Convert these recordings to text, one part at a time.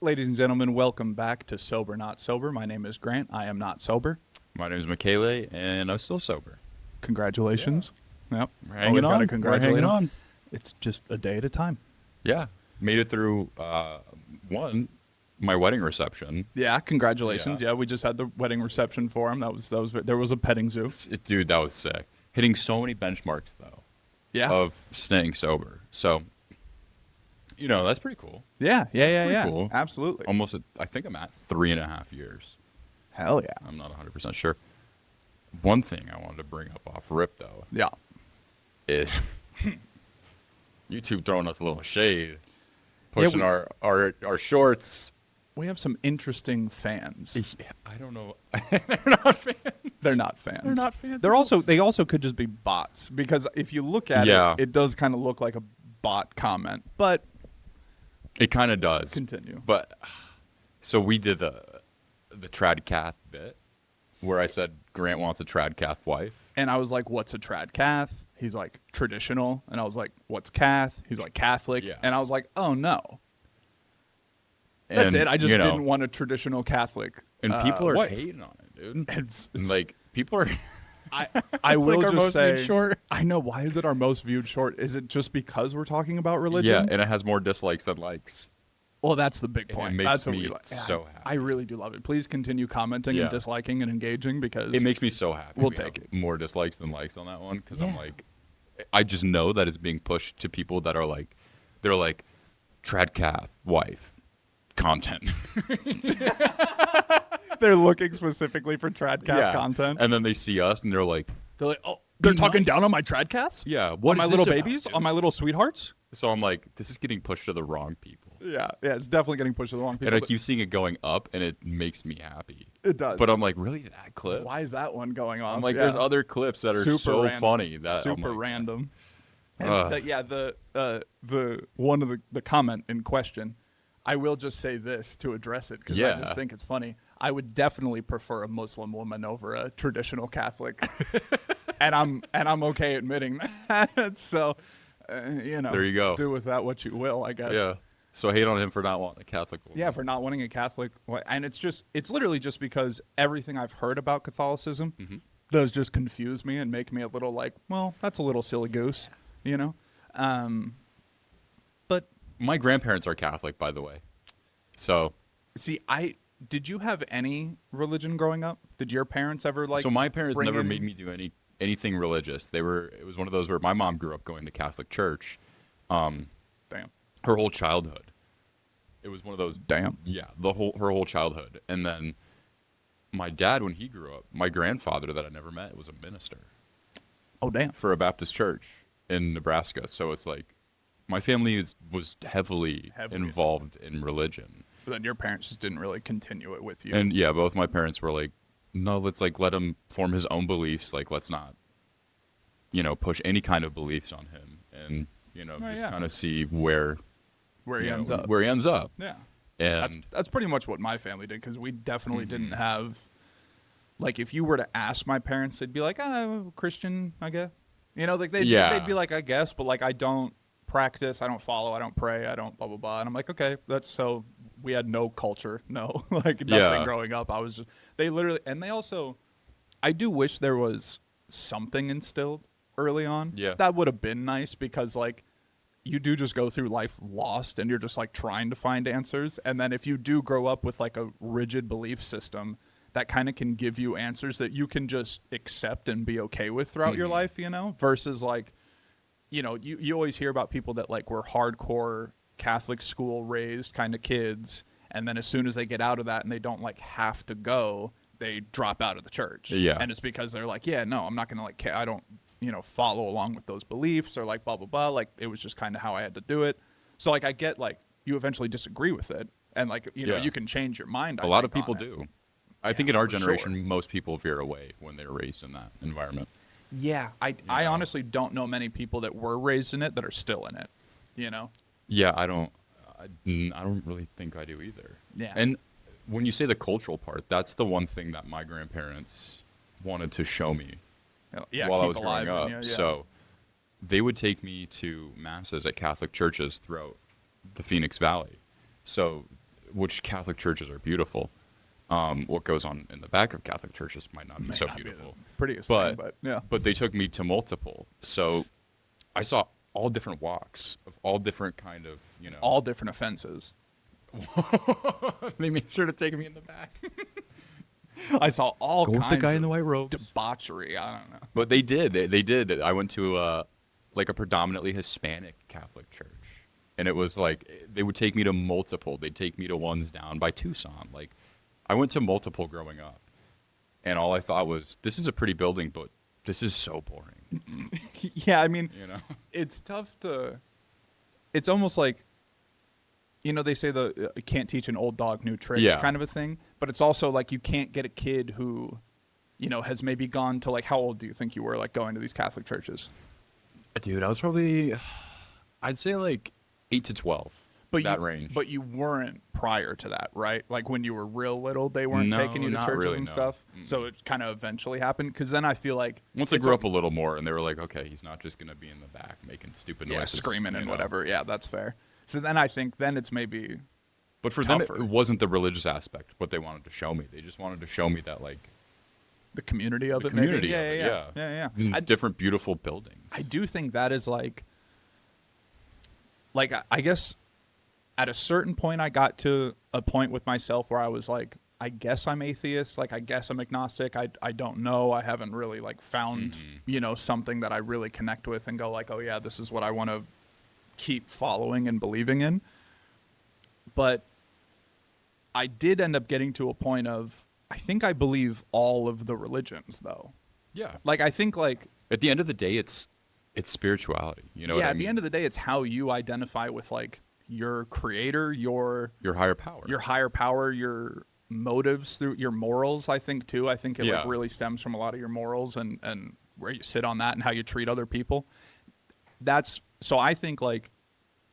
Ladies and gentlemen, welcome back to Sober Not Sober. My name is Grant. I am not sober. My name is Michele, and I'm still sober. Congratulations. Yep. We're hanging Always on. gotta congratulate We're hanging him. on. It's just a day at a time. Yeah. Made it through, my wedding reception. Yeah, congratulations. Yeah. Yeah, we just had the wedding reception for him. There was a petting zoo. Dude, that was sick. Hitting so many benchmarks, though, Yeah. of staying sober. So, that's pretty cool. Yeah. cool. Absolutely. I think I'm at 3.5 years. Hell yeah. I'm not 100% sure. One thing I wanted to bring up off rip, though, Yeah. is YouTube throwing us a little shade, pushing our shorts. We have some interesting fans. Yeah, I don't know. They're not fans. They're not fans. They're not fans. They also could just be bots, because if you look at it does kind of look like a bot comment. But it kind of does. Continue. But so we did the tradcath bit where I said Grant wants a tradcath wife. And I was like, what's a tradcath? He's like, traditional. And I was like, what's cath? He's like, Catholic. Yeah. And I was like, oh no. That's And, it. I just didn't want a traditional Catholic. And people are wife. hating on it, dude. It's And, like, people are. I It's will like our just most say, viewed short. I know. Why is it our most viewed short? Is it just because we're talking about religion? Yeah, and it has more dislikes than likes. Well, that's the big And point. it makes That's what me we like. so Yeah, happy. I really do love it. Please continue commenting Yeah. and disliking and engaging, because It makes me so happy. We'll we take have it. more dislikes than likes on that one, because I'm Yeah. like, I just know that it's being pushed to people that are like, they're like, tradcath wife content. they're looking specifically for tradcath content. And then they see us and they're like, oh, they're Be talking nice. down on my tradcaths? yeah, On what my is little this about, babies? dude? On my little sweethearts? So I'm like, this is getting pushed to the wrong people. Yeah, it's definitely getting pushed to the wrong people. And I but keep seeing it going up, and it makes me happy. It does. But I'm like, really, that clip? why is that one going on? I'm like, Yeah. there's other clips that are Super so random. funny that super I'm like, random. And Ugh. the one of the comment in question, I will just say this to address it, because I Yeah. just think it's funny. I would definitely prefer a Muslim woman over a traditional Catholic, and I'm okay admitting that. So, There you go. Do with that what you will, I guess. Yeah. So hate on him for not wanting a Catholic woman. Yeah, for not wanting a Catholic, and it's literally just because everything I've heard about Catholicism does just confuse me and make me a little like, well, that's a little silly goose, But My grandparents are Catholic, by the way. So, see, did you have any religion growing up? Did your parents ever so my parents bring never in- made me do anything religious. It was one of those where my mom grew up going to Catholic church. Damn. Her whole childhood. It was one of those. Damn. Yeah, her whole childhood. And then my dad, when he grew up, my grandfather that I never met was a minister Oh, damn. for a Baptist church in Nebraska. So it's like my family was heavily involved in religion. But then your parents just didn't really continue it with you. And yeah, both my parents were like, no, let's like let him form his own beliefs. Like, let's not, push any kind of beliefs on him, and kind of see where he ends up. Where he ends up. Yeah. And That's pretty much what my family did, because we definitely didn't have, like, if you were to ask my parents, they'd be like, Christian, I guess. Like they'd be like, I guess, but like I don't practice, I don't follow, I don't pray, I don't blah blah blah. And I'm like, okay, that's so we had no culture, no like nothing Yeah. growing up. I was just they also I do wish there was something instilled early on. Yeah. That would have been nice, because like you do just go through life lost and you're just like trying to find answers. And then if you do grow up with like a rigid belief system, that kind of can give you answers that you can just accept and be okay with throughout your life, versus like, you always hear about people that like were hardcore Catholic school raised kind of kids. And then as soon as they get out of that and they don't like have to go, they drop out of the church. Yeah. And it's because they're like, yeah, no, I'm not going to like, I don't, follow along with those beliefs, or like blah, blah, blah. Like it was just kind of how I had to do it. So like, I get like you eventually disagree with it, and like, you can change your mind. a lot of people do. I think in our for generation, sure. most people veer away when they're raised in that environment. Yeah. I honestly don't know many people that were raised in it that are still in it, Yeah, I don't really think I do either. Yeah. And when you say the cultural part, that's the one thing that my grandparents wanted to show me Yeah. while I keep was alive growing up. in you, yeah. So they would take me to masses at Catholic churches throughout the Phoenix Valley. So which Catholic churches are beautiful. What goes on in the back of Catholic churches might not be so beautiful. Prettiest thing, but yeah. But they took me to multiple. So I saw all different walks of all different kind of, all different offenses. They made sure to take me in the back. I saw all kinds with the guy of in the white robes. debauchery. I don't know. But they did. They did. I went to like a predominantly Hispanic Catholic church. And it was like, they would take me to multiple. They'd take me to ones down by Tucson. Like, I went to multiple growing up. And all I thought was, this is a pretty building, but this is so boring. Yeah, I mean, it's tough to... It's almost like, they say you can't teach an old dog new tricks kind of a thing. But it's also like you can't get a kid who, has maybe gone to, like, how old do you think you were, like, going to these Catholic churches? Dude, I was probably, I'd say, like, 8 to 12, range. But you weren't prior to that, right? Like, when you were real little, they weren't taking you to churches really, and stuff? Mm-hmm. So it kind of eventually happened? Because then I feel like... Once I grew up a little more, and they were like, okay, he's not just going to be in the back making stupid noises. Yeah, screaming and whatever. Yeah, that's fair. So then I think then it's maybe But for tougher. them, it wasn't the religious aspect, what they wanted to show me. They just wanted to show me that, like... The community of the it, community maybe? of it, Yeah. Different, beautiful buildings. I do think that is like I guess at a certain point I got to a point with myself where I was like, I guess I'm atheist. Like, I guess I'm agnostic. I don't know. I haven't really like found, something that I really connect with and go like, oh yeah, this is what I want to keep following and believing in. But I did end up getting to a point of, I think I believe all of the religions though. Yeah. Like, I think like at the end of the day, it's spirituality. You know what I mean? At the end of the day, it's how you identify with like your creator, your higher power, your motives through your morals. I think too. I think it like really stems from a lot of your morals and where you sit on that and how you treat other people. So I think like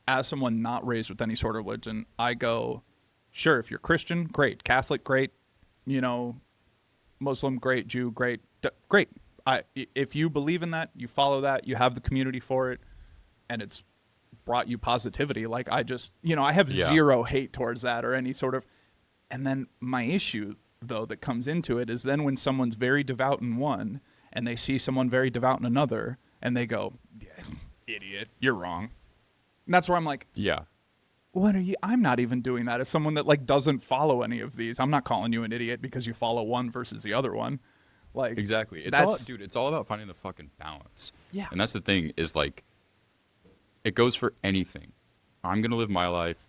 as someone not raised with any sort of religion, I go, sure, if you're Christian, great. Catholic, great. Muslim, great. Jew, great. Great. If you believe in that, you follow that, you have the community for it, and it's brought you positivity. Like, I just, I have zero hate towards that or any sort of. And then my issue, though, that comes into it is then when someone's very devout in one and they see someone very devout in another and they go, yeah, idiot, you're wrong. And that's where I'm like, what are you? I'm not even doing that. As someone that like doesn't follow any of these, I'm not calling you an idiot because you follow one versus the other one. Like, exactly. It's all about finding the fucking balance. Yeah. And that's the thing is like, it goes for anything. I'm going to live my life.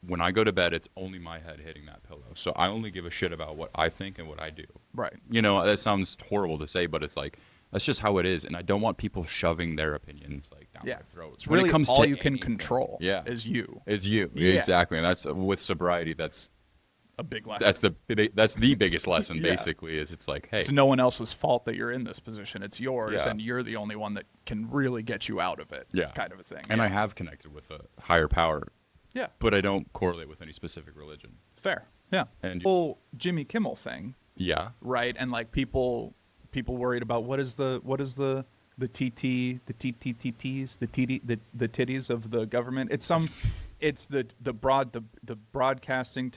When I go to bed, it's only my head hitting that pillow. So I only give a shit about what I think and what I do. Right. That sounds horrible to say, but it's like, that's just how it is. And I don't want people shoving their opinions like down my throat. It's really all you can control is you. Is you. Yeah. Exactly. And that's with sobriety, that's a big lesson. That's the biggest lesson basically is it's like, hey, it's no one else's fault that you're in this position. It's yours and you're the only one that can really get you out of it. Yeah. Kind of a thing. And I have connected with a higher power. Yeah. But I don't correlate with any specific religion. Fair. Yeah. And the whole Jimmy Kimmel thing. Yeah. Right. And like people worried about what is the TTTs, the titties of the government. It's the broadcasting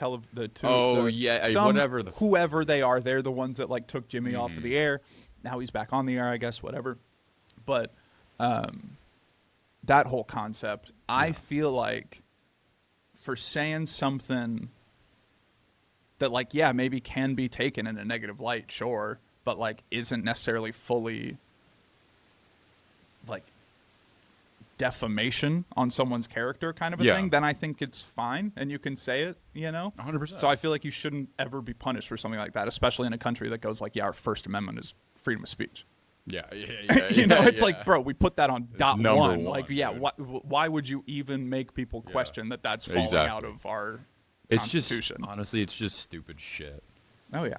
whatever whoever they are, they're the ones that like took Jimmy off of the air. Now he's back on the air, I guess, whatever. But that whole concept, I feel like for saying something that like maybe can be taken in a negative light, sure, but like isn't necessarily fully like defamation on someone's character kind of a thing, then I think it's fine and you can say it, 100%. So I feel like you shouldn't ever be punished for something like that, especially in a country that goes like, our First Amendment is freedom of speech. Yeah. It's like, bro, we put that on number one. Like, why would you even make people question that's falling out of our Constitution? Honestly, it's just stupid shit. Oh, yeah.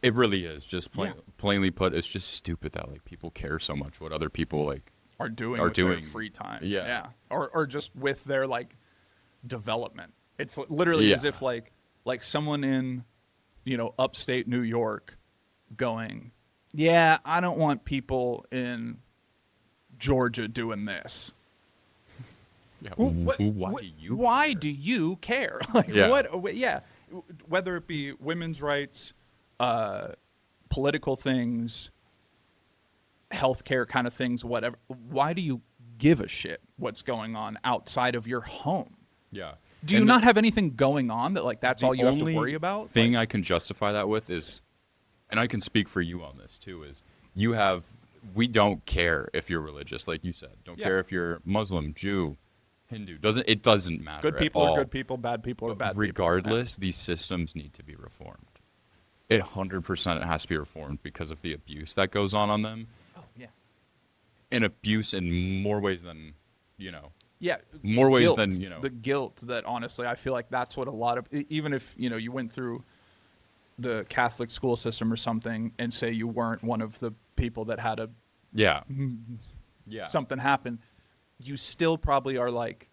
It really is. Just plainly put, it's just stupid that like people care so much what other people like are doing with their free time. Yeah. Or just with their like development. It's literally as if like someone in, upstate New York going, I don't want people in Georgia doing this. Yeah. What- Why what- do you? Why do you care? Like Yeah. what? Yeah, whether it be women's rights, political things, healthcare kind of things, whatever. Why do you give a shit what's going on outside of your home? Yeah. Do you not have anything going on that like that's all you have to worry about? Thing Like, I can justify that with is, and I can speak for you on this too, is we don't care if you're religious, like you said. Don't Yeah. care if you're Muslim, Jew, Hindu. It doesn't matter. good people at are all. good people, bad people are bad people. Regardless, these systems need to be reformed. 100% it has to be reformed because of the abuse that goes on them. Oh yeah. And abuse in more ways than, Yeah, more ways guilt, than, the guilt that honestly I feel like that's what a lot of, even if you went through the Catholic school system or something and say you weren't one of the people that had a Yeah. Yeah. something happen, you still probably are like,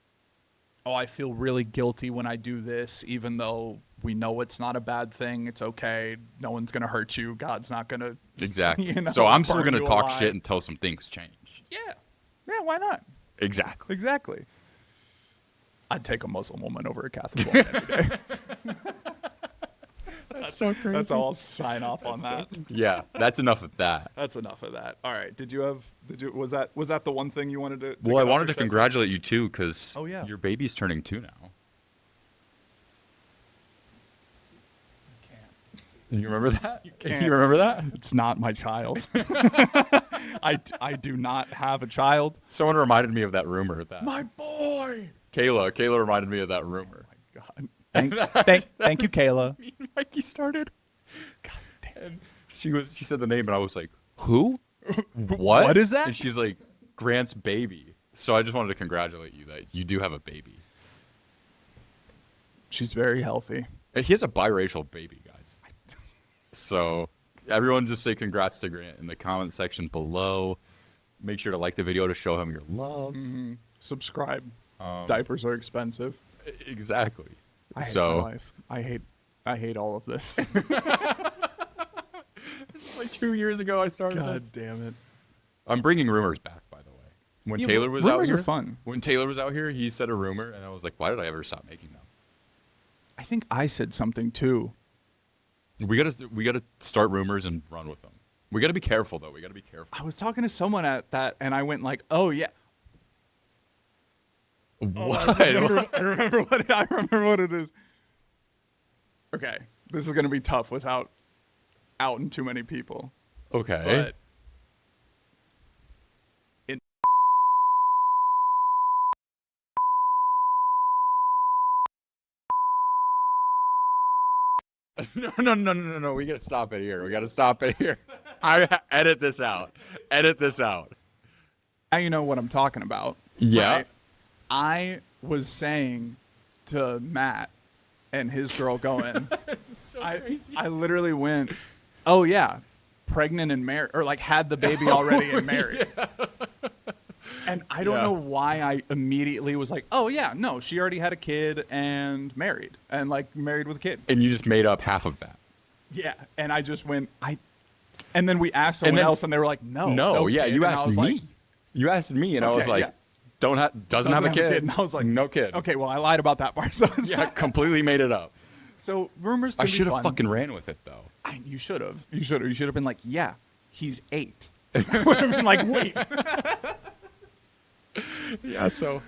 oh, I feel really guilty when I do this, even though we know it's not a bad thing. It's okay. No one's gonna hurt you. God's not gonna. Exactly. So I'm still burn going to you talk alive. shit until some things change. Yeah, why not? Exactly. Exactly. I'd take a Muslim woman over a Catholic woman any day. That's so crazy. That's all. I'll sign off on that. Yeah, that's enough of that. That's enough of that. All right. Was that the one thing you wanted to? Well, I get off wanted your to chest? congratulate you too, because Oh, yeah. your baby's turning 2 now. You remember that? can't. You remember that? It's not my child. I do not have a child. Someone reminded me of that rumor. That My boy. Kayla reminded me of that rumor. God. Thank you, Kayla. Me and Mikey started. God damn. She said the name, and I was like, who? What? What is that? And she's like, Grant's baby. So I just wanted to congratulate you that you do have a baby. She's very healthy. He has a biracial baby, guys. So everyone just say congrats to Grant in the comment section below. Make sure to like the video to show him your love. Subscribe. Diapers are expensive. Exactly. I hate my So life. I hate all of this. like 2 years ago I started God this. damn it. I'm bringing rumors back, by the way. When Yeah, Taylor was out rumors here, are fun. When Taylor was out here, he said a rumor, and I was like, why did I ever stop making them? I think I said something too. We gotta start rumors and run with them. We gotta be careful though. We gotta be careful. I was talking to someone at that, and I went like, "Oh yeah." What? I remember what it is. Okay, this is gonna be tough without outing too many people. Okay. But in No. We gotta stop it here. We gotta stop it here. I edit this out. Edit this out. now you know what I'm talking about. Yeah. right? I was saying to Matt and his girl going, I literally went, "Oh yeah, pregnant and married, or like had the baby already and married." And I don't Yeah. know why I immediately was like, "Oh yeah, no, she already had a kid and married with a kid." And you just made up half of that. Yeah, and I just went, and then we asked someone then- else, and they were like, "No, No, yeah, kid." you And I asked was me. like, You asked me, and I was Okay, like, yeah. doesn't have a kid. And I was like, no kid. Okay, well, I lied about that part. So Yeah, completely made it up. So rumors. Can I be should have fun. fucking ran with it though. You should have. You should have been like, yeah, he's 8. I would have been like, wait. Yeah, so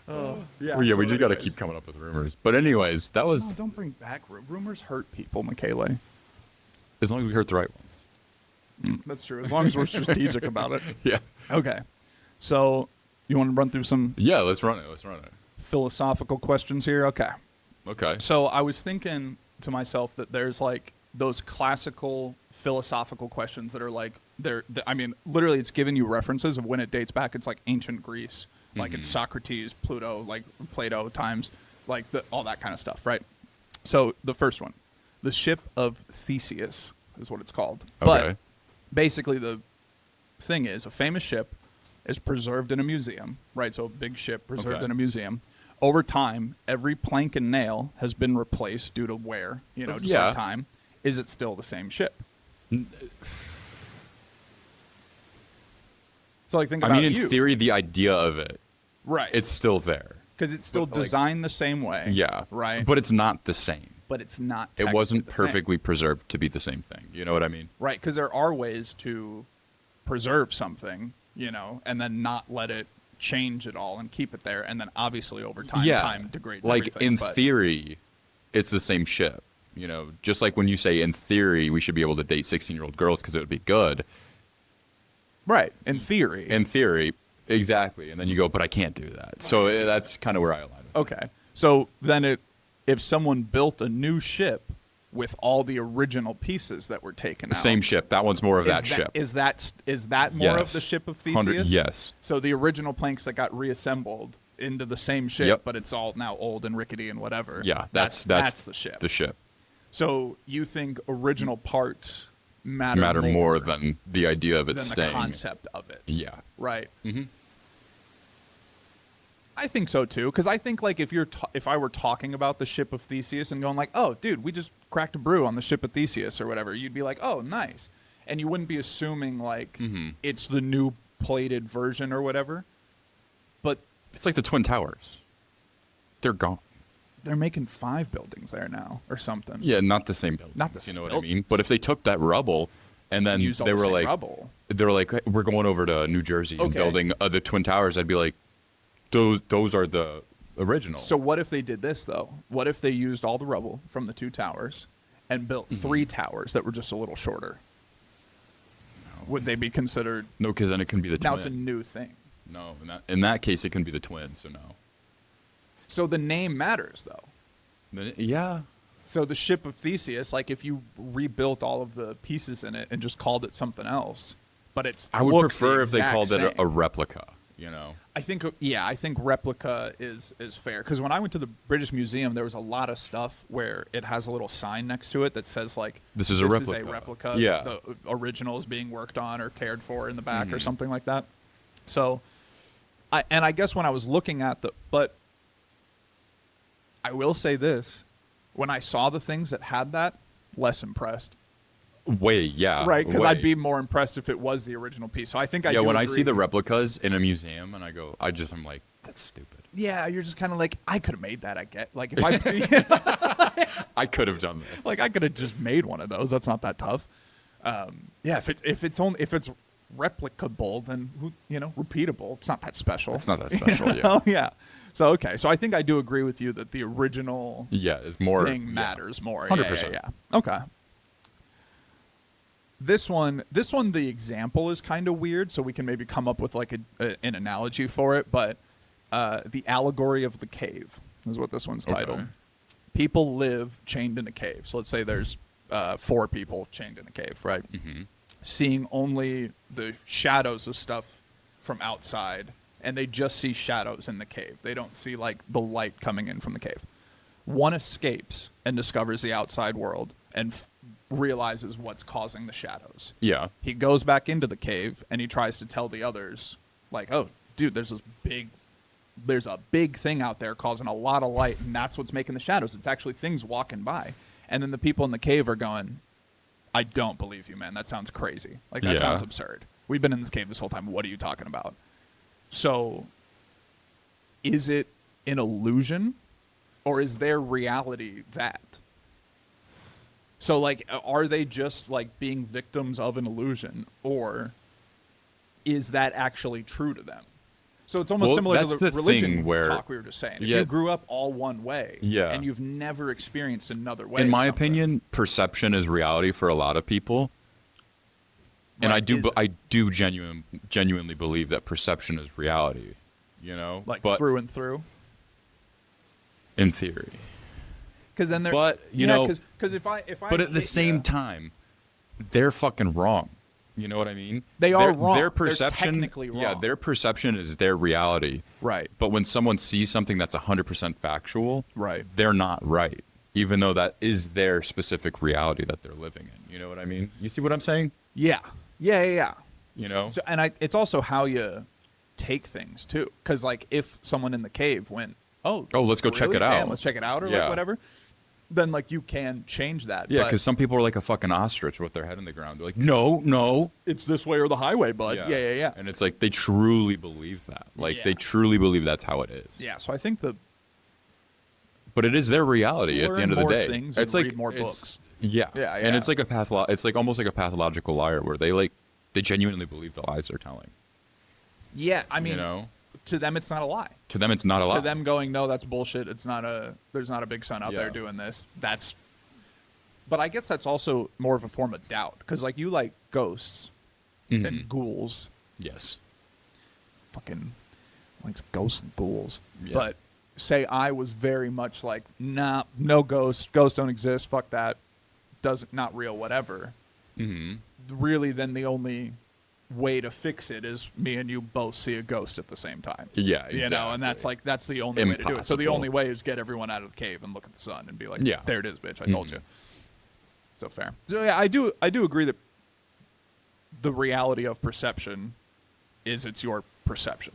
Yeah. we so just got to anyways. keep coming up with rumors. But anyways, that was No, don't bring back rumors. Hurt people, Michele. as long as we heard the right ones. That's true. As long as we're strategic about it. Yeah. Okay. So you want to run through some Yeah, let's run it. philosophical questions here? Okay. Okay. So I was thinking to myself that there's like those classical philosophical questions that are like I mean, literally, it's giving you references of when it dates back. It's like ancient Greece, like it's Socrates, Pluto, like Plato times, like all that kind of stuff, right? So the first one, the ship of Theseus is what it's called. Okay. But basically, the thing is, a famous ship is preserved in a museum, right? So a big ship preserved Okay. in a museum. Over time, every plank and nail has been replaced due to wear, just Yeah. like time. Is it still the same ship? So like think I about mean, in you. theory, the idea of it, Right. it's still there. Because it's still But, like, designed the same way. Yeah. Right. But it's not the same. But it's not. It wasn't technically the same. perfectly preserved to be the same thing. You know what I mean? Right, because there are ways to preserve something, and then not let it change at all and keep it there, and then obviously over time, time degrades like everything. in but- theory, it's the same shit. Just like when you say in theory we should be able to date 16-year-old girls because it would be good. Right, in theory. In theory, exactly. And then you go, but I can't do that. So that's kind of where I align with it. Okay, so then if someone built a new ship with all the original pieces that were taken The out, same ship. That one's more of that ship. Is that more of Yes. the ship of 100 Theseus? yes. So the original planks that got reassembled into the same ship, Yep. but it's all now old and rickety and whatever. Yeah, that's the ship. The ship So you think original parts matter more than the idea of it than staying. the concept of it, Yeah. right? Mm-hmm. I think so too, because I think like if I were talking about the ship of Theseus and going like, oh, dude, we just cracked a brew on the ship of Theseus or whatever, you'd be like, oh, nice, and you wouldn't be assuming like it's the new plated version or whatever. But It's like the Twin Towers. They're gone. they're making 5 buildings there now or something. Yeah, not the same building. Not the You same know what I mean? buildings. But if they took that rubble and then Used all they the were same like, rubble. they were like, hey, we're going over to New Jersey and Okay. building the Twin Towers, I'd be like, those are the original. So what if they did this though? What if they used all the rubble from the 2 towers and built 3 towers that were just a little shorter? Would they be considered? No, because then it can be the twin. Now it's a new thing. No, in that case, it can be the twin. So no. So the name matters though. Yeah. So the ship of Theseus, like if you rebuilt all of the pieces in it and just called it something else, but I would looks prefer the if they exact called it same. a replica. I think replica is fair, because when I went to the British Museum, there was a lot of stuff where it has a little sign next to it that says like This is a replica. Yeah. The original is being worked on or cared for in the back or something like that. So, I guess when I was looking at but I will say this, when I saw the things that had that, less impressed. Yeah. Right, because way. I'd be more impressed if it was the original piece. So I think I Yeah, do when I agree see the with- replicas in a museum and I'm like, that's stupid. Yeah, you're just kind of like, I could have made that. I get like if I I could have done this. like I could have just made one of those. That's not that tough. Yeah, if it's replicable, then repeatable. It's not that special. It's not that special. You Yeah. know? Yeah. So okay, so I think I do agree with you that the original Yeah, it's more thing matters more. 100%. Yeah. Okay. This one, the example is kind of weird, so we can maybe come up with like an analogy for it. But the allegory of the cave is what this one's titled. Okay. People live chained in a cave. So let's say there's 4 people chained in a cave, right? Mm-hmm. Seeing only the shadows of stuff from outside, and they just see shadows in the cave. They don't see like the light coming in from the cave. One escapes and discovers the outside world and realizes what's causing the shadows. Yeah. He goes back into the cave and he tries to tell the others, like, oh, dude, there's a big thing out there causing a lot of light, and that's what's making the shadows. It's actually things walking by. And then the people in the cave are going, I don't believe you, man. That sounds crazy. Like, that Yeah. sounds absurd. We've been in this cave this whole time. What are you talking about? So, is it an illusion, or is their reality that? So, like, are they just, like, being victims of an illusion, or is that actually true to them? So it's almost Well, similar to that's the the religion thing where- talk we were just saying. If Yeah. you grew up all one way, Yeah. and you've never experienced another way. In or my something. opinion, perception is reality for a lot of people. And Right, I do genuinely believe that perception is reality, like but through and through. in theory. Because then they're, But, because if I But at the hit same ya- time, they're fucking wrong. You know what I mean? They are Their- wrong. Their They're perception, technically yeah, wrong. their perception is their reality. right, But when someone sees something that's 100% factual, right, they're not right, even though that is their specific reality that they're living in. You know what I mean? You see what I'm saying? yeah. You know? So, and it's also how you take things too. Because like if someone in the cave went, oh, Oh, let's go check really? it out. Damn, let's check it out, or Yeah. like whatever. then like you can change that. Yeah, But because some people are like a fucking ostrich with their head in the ground. They're like, no. it's this way or the highway, bud. Yeah. And it's like they truly believe that. Like Yeah. they truly believe that's how it is. Yeah, so I think But it is their reality at the end of the learn more day. things It's and like read more it's- books. Yeah. Yeah, And yeah. it's like it's like almost like a pathological liar where they genuinely believe the lies they're telling. Yeah, I mean, You know? to them it's not a lie. To them it's not a lie. To them going, no, that's bullshit. There's not a big sun out there Yeah. doing this. But I guess that's also more of a form of doubt because like you like ghosts Mhm. and ghouls. Yes. Fucking likes ghosts and ghouls. Yeah. But say I was very much like, nah, no ghosts. Ghosts don't exist. Fuck that. Not real. Whatever. Mm-hmm. Really, then the only way to fix it is me and you both see a ghost at the same time. Yeah, You know, and that's the only way to do it. So the Impossible. only way is get everyone out of the cave and look at the sun and be like, Yeah. there it is, bitch. I told Mhm. you. So fair. So yeah, I do agree that the reality of perception is it's your perception.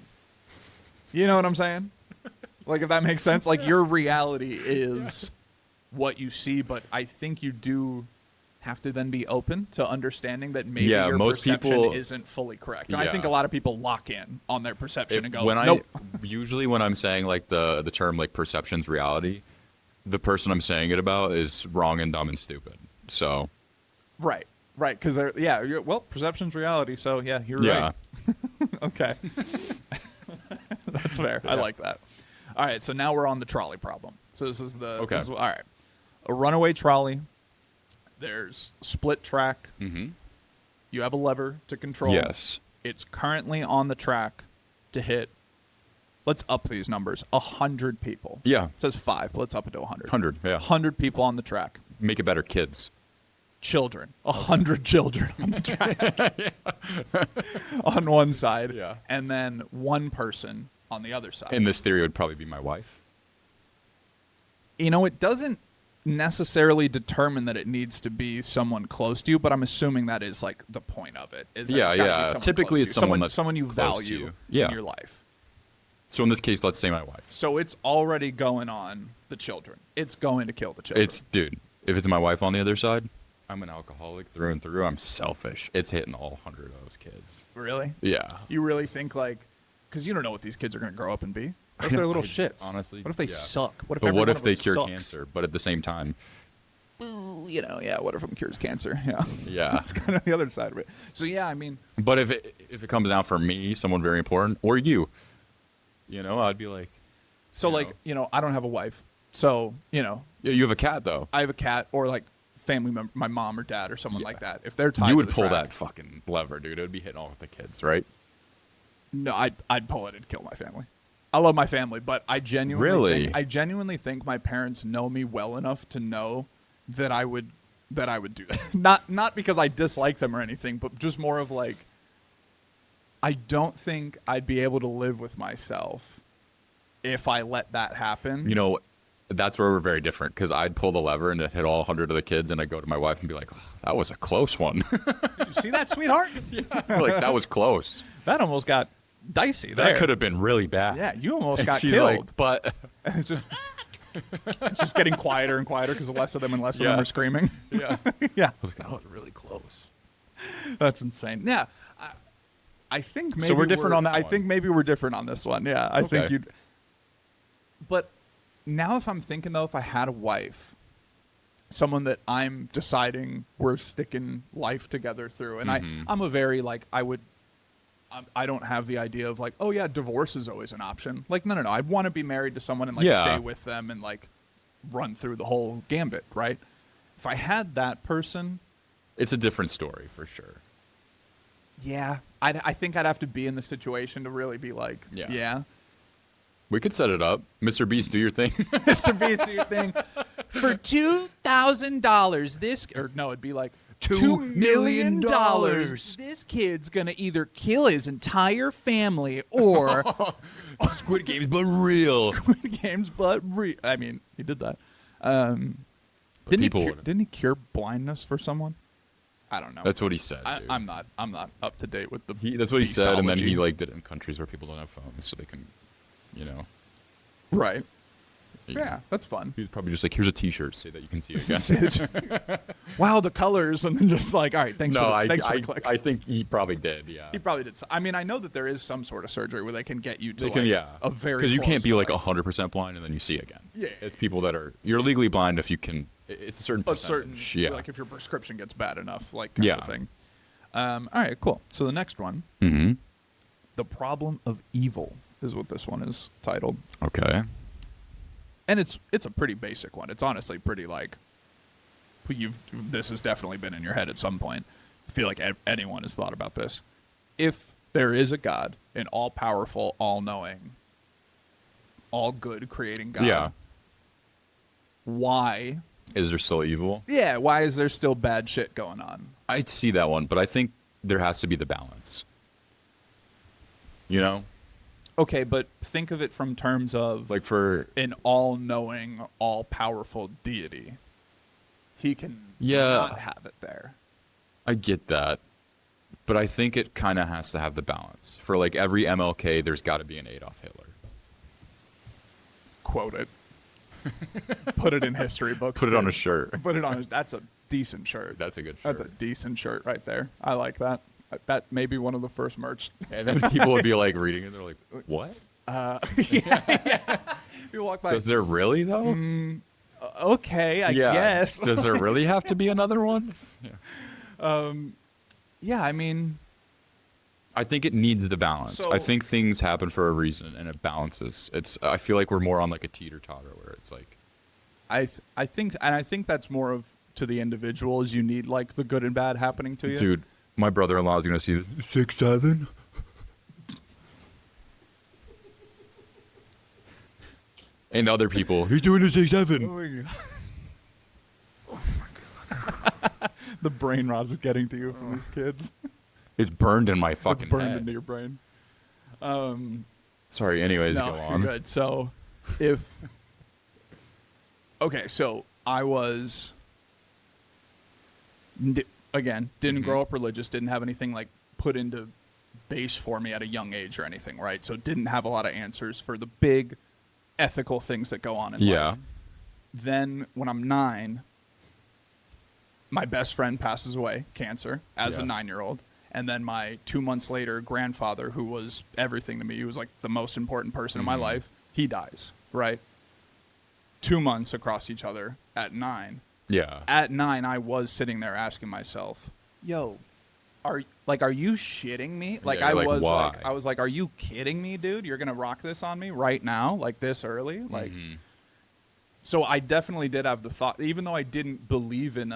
You know what I'm saying? Like if that makes sense. Like your reality is what you see, but I think you do have to then be open to understanding that maybe Yeah, your most perception people- isn't fully correct. And I Yeah. think a lot of people lock in on their perception and go, when nope. usually when I'm saying like the term like perception's reality, the person I'm saying it about is wrong and dumb and stupid. So Right. Because perception's reality. So yeah, you're yeah, right. Okay. That's fair. I like that. All right. So now we're on the trolley problem. So this is Okay. all right. A runaway trolley. There's split track. mm-hmm. You have a lever to control. Yes. It's currently on the track to hit. Let's up these numbers. 100 people. Yeah. It says 5, but let's up it to 100. 100. Yeah. 100 people on the track. Make it better, kids. Children. 100 children on the track. On one side. Yeah. And then one person on the other side. In this theory, it would probably be my wife. You know, it doesn't necessarily determine that it needs to be someone close to you, but I'm assuming that is like the point of it. Is that Yeah, it's gotta be yeah. someone Typically, close it's to you. someone that's someone you close to value you. Yeah. in your life. So in this case, let's say my wife. So it's already going on the children. It's going to kill the children. Dude, if it's my wife on the other side, I'm an alcoholic through and through. I'm selfish. It's hitting all 100 of those kids. Really? Yeah. You really think like, because you don't know what these kids are going to grow up and be. What if I they're know, little I shits? honestly, What if they yeah. suck? What if But every what one if of they them cure sucks? cancer? But at the same time, Well, you know, yeah. What if it cures cancer? Yeah. yeah. That's kind of the other side of it. So yeah, I mean, But if it comes down for me, someone very important, or you, I'd be like, so You like, know. I don't have a wife, so yeah, you have a cat though. I have a cat or like family member, my mom or dad or someone Yeah. like that. If they're tied, You to would the pull track, that fucking lever, dude. It would be hitting all of the kids, right? No, I'd pull it and kill my family. I love my family, but I genuinely Really? think my parents know me well enough to know that I would do that. Not because I dislike them or anything, but just more of like I don't think I'd be able to live with myself if I let that happen. That's where we're very different because I'd pull the lever and it hit all 100 of the kids, and I'd go to my wife and be like, oh, that was a close one. You see that, sweetheart? Like, that was close. That almost got dicey there. That could have been really bad. Yeah, you almost And got she's killed. like, but It's just getting quieter and quieter because less of them and less of them Yeah. are screaming. yeah. Yeah, I was like, that was really close. that's insane. Yeah, I think maybe we're different on that I one. think maybe we're different on this one. Yeah, I think Okay. you'd. But now, if I'm thinking though, if I had a wife, someone that I'm deciding we're sticking life together through, and Mhm. I'm a very like I don't have the idea of like, oh yeah, divorce is always an option. Like, no. I want to be married to someone and like Yeah. stay with them and like run through the whole gambit, right? If I had that person, It's a different story for sure. yeah, I think I'd have to be in the situation to really be like, Yeah. yeah. We could set it up. Mr. Beast, do your thing. Mr. Beast, do your thing. For $2,000, it'd be like $2 million. This kid's gonna either kill his entire family or Squid Games, but real. Squid Games, but I mean, he did that. Didn't people he? wouldn't. Didn't he cure blindness for someone? I don't know. That's what he said, dude. I'm not up to date with the. That's what he said, and then he beastology. like did it in countries where people don't have phones, so they can, Right. Yeah, that's fun. He's probably just like, here's a T-shirt, say that you can see it again. Wow, the colors, and then just like, all right, thanks for the clicks. I think he probably did. Yeah, He probably did. I mean, I know that there is some sort of surgery where they can get you to a very because you can't be close, like 100% blind and then you see again. Yeah. It's people that you're legally blind if you can. It's a certain percentage. Yeah. Like if your prescription gets bad enough, like kind of thing. All right, cool. So the next one, The Problem of Evil is what this one is titled. Okay. And it's a pretty basic one. It's honestly pretty like this has definitely been in your head at some point. I feel like anyone has thought about this. If there is a God, an all-powerful, all-knowing, all-good creating God, why is there still evil? Yeah, why is there still bad shit going on? I'd see that one, but I think there has to be the balance. You know? Okay, but think of it from terms of like for an all-knowing, all-powerful deity. He can not have it there. I get that. But I think it kind of has to have the balance. For like every MLK, there's got to be an Adolf Hitler. Quote it. Put it in history books. Put it on a shirt. Put it on. That's a decent shirt. That's a good shirt. That's a decent shirt right there. I like that. That may be one of the first merch. And then people would be like reading it. They're like, what? Yeah. You walk by. Does there really though? Okay, I guess. Does there really have to be another one? Yeah, I mean, I think it needs the balance. So, I think things happen for a reason, and it balances. I feel like we're more on like a teeter-totter where it's like, I think that's more of to the individual. Is you need like the good and bad happening to you. Dude, my brother-in-law is gonna see 6'7". And other people, he's doing a 6'7". Oh my god. The brain rot is getting to you from these kids. It's burned in my fucking It's burned head. into your brain. Sorry, anyways, No, go on. you're good. So, okay, so I was, again, didn't grow up religious, didn't have anything like put into base for me at a young age or anything, right? So didn't have a lot of answers for the big ethical things that go on in life. Then when I'm 9, my best friend passes away, cancer, as a 9-year-old. And then my 2 months later grandfather, who was everything to me, he was like the most important person in my life, he dies, right? 2 months across each other at 9. Yeah. At 9, I was sitting there asking myself, yo, are you shitting me? Like, Yeah, why? I was like, are you kidding me, dude? You're going to rock this on me right now, like this early? Like, so I definitely did have the thought, even though I didn't believe in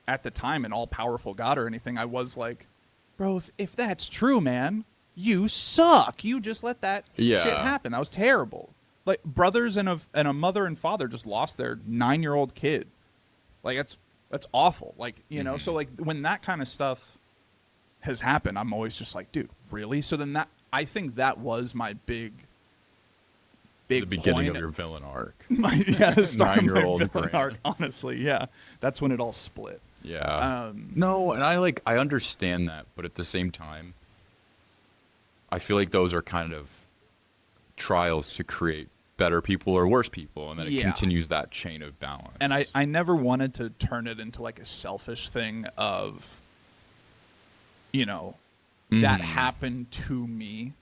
at the time, an all-powerful God or anything, I was like, bro, if that's true, man, you suck. You just let that shit happen. That was terrible. Like, brothers and a mother and father just lost their 9-year-old kid. Like, that's awful. Like, you know, so like when that kind of stuff has happened, I'm always just like, dude, really? So then I think that was my big the beginning point of your villain arc. The start of my 9-year-old villain brain. arc, honestly, yeah. That's when it all split. Yeah. No, and I understand that, but at the same time, I feel like those are kind of trials to create better people or worse people, and then it continues that chain of balance. And I never wanted to turn it into like a selfish thing of, you know, that happened to me,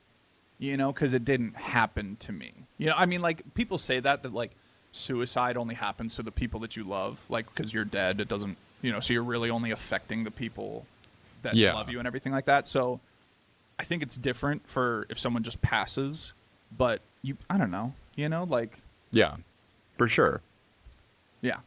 you know, because it didn't happen to me. You know, I mean, like, people say that like suicide only happens to the people that you love, like, because you're dead, it doesn't, you know, so you're really only affecting the people that love you and everything like that. So I think it's different for if someone just passes, but I don't know, you know, like. Yeah, for sure. Yeah.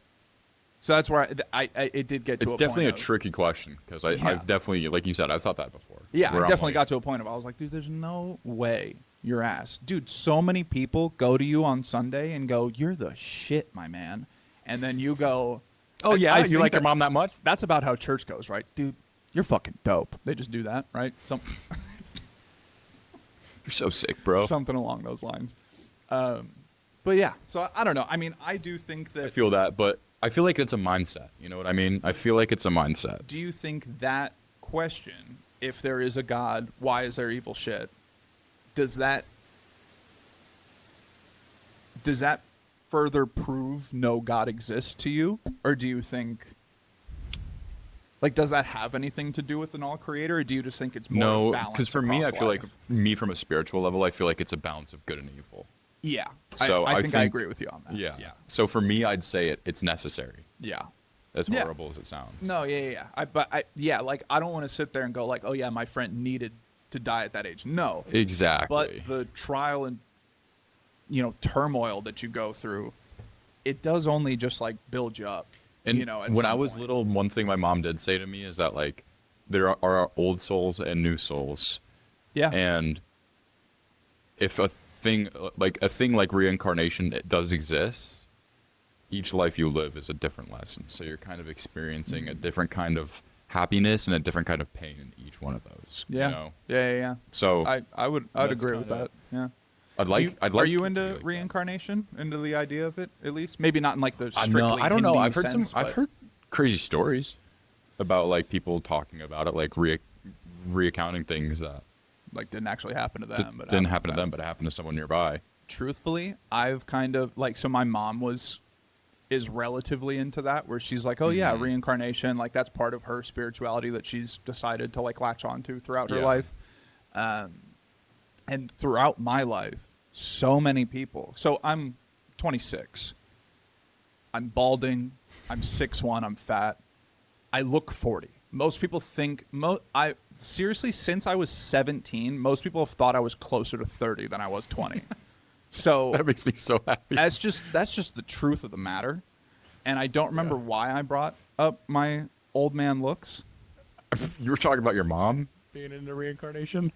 So that's where I it did get to a point. It's definitely a tricky question, because I've definitely, like you said, I've thought that before. Yeah, I definitely like, got to a point of, I was like, dude, there's no way your ass. Dude, so many people go to you on Sunday and go, you're the shit, my man. And then you go, oh, yeah, you like your mom that much? That's about how church goes, right? Dude, you're fucking dope. They just do that, right? You're so sick, bro. Something along those lines. But yeah, so I don't know. I mean, I do think that. I feel that, but I feel like it's a mindset. You know what I mean? I feel like it's a mindset. Do you think that question, if there is a God, why is there evil shit? Does that further prove no God exists to you? Or do you think, like, does that have anything to do with an all creator, or do you just think it's more No, balanced? because for me, I across feel life? like me from a spiritual level, I feel like it's a balance of good and evil. Yeah. So I I think I think- agree with you on that. Yeah. Yeah. So for me, I'd say it's necessary. Yeah. As Yeah. horrible as it sounds. No, yeah. Like, I don't want to sit there and go like, oh yeah, my friend needed to die at that age. No. Exactly. But the trial and, turmoil that you go through, it does only just like build you up. And at when some I was point. little, one thing my mom did say to me is that like there are old souls and new souls, Yeah. and if a thing like reincarnation it does exist, each life you live is a different lesson. So you're kind of experiencing a different kind of happiness and a different kind of pain in each one of those. Yeah. You know? Yeah. So I'd that's agree with kinda- that. Yeah. I'd like. Are you it to into be like that. reincarnation? Into the idea of it, at least? Maybe not in like the No, strictly I don't know. Hindu I've heard sense, I've but- heard crazy stories about like people talking about it, like reaccounting things that like didn't actually happen to them. But didn't happen to them, but it happened to someone nearby. truthfully, I've kind of like, so my mom is relatively into that, where she's like, oh yeah, Mm-hmm. reincarnation, like that's part of her spirituality that she's decided to like latch onto throughout her Yeah. life. And throughout my life, so many people. So I'm 26. I'm balding. I'm 6'1". I'm fat. I look 40. Most people think I seriously, since I was 17, most people have thought I was closer to 30 than I was 20. So That makes me so happy. that's just the truth of the matter. And I don't remember why I brought up my old man looks. You were talking about your mom being into reincarnation?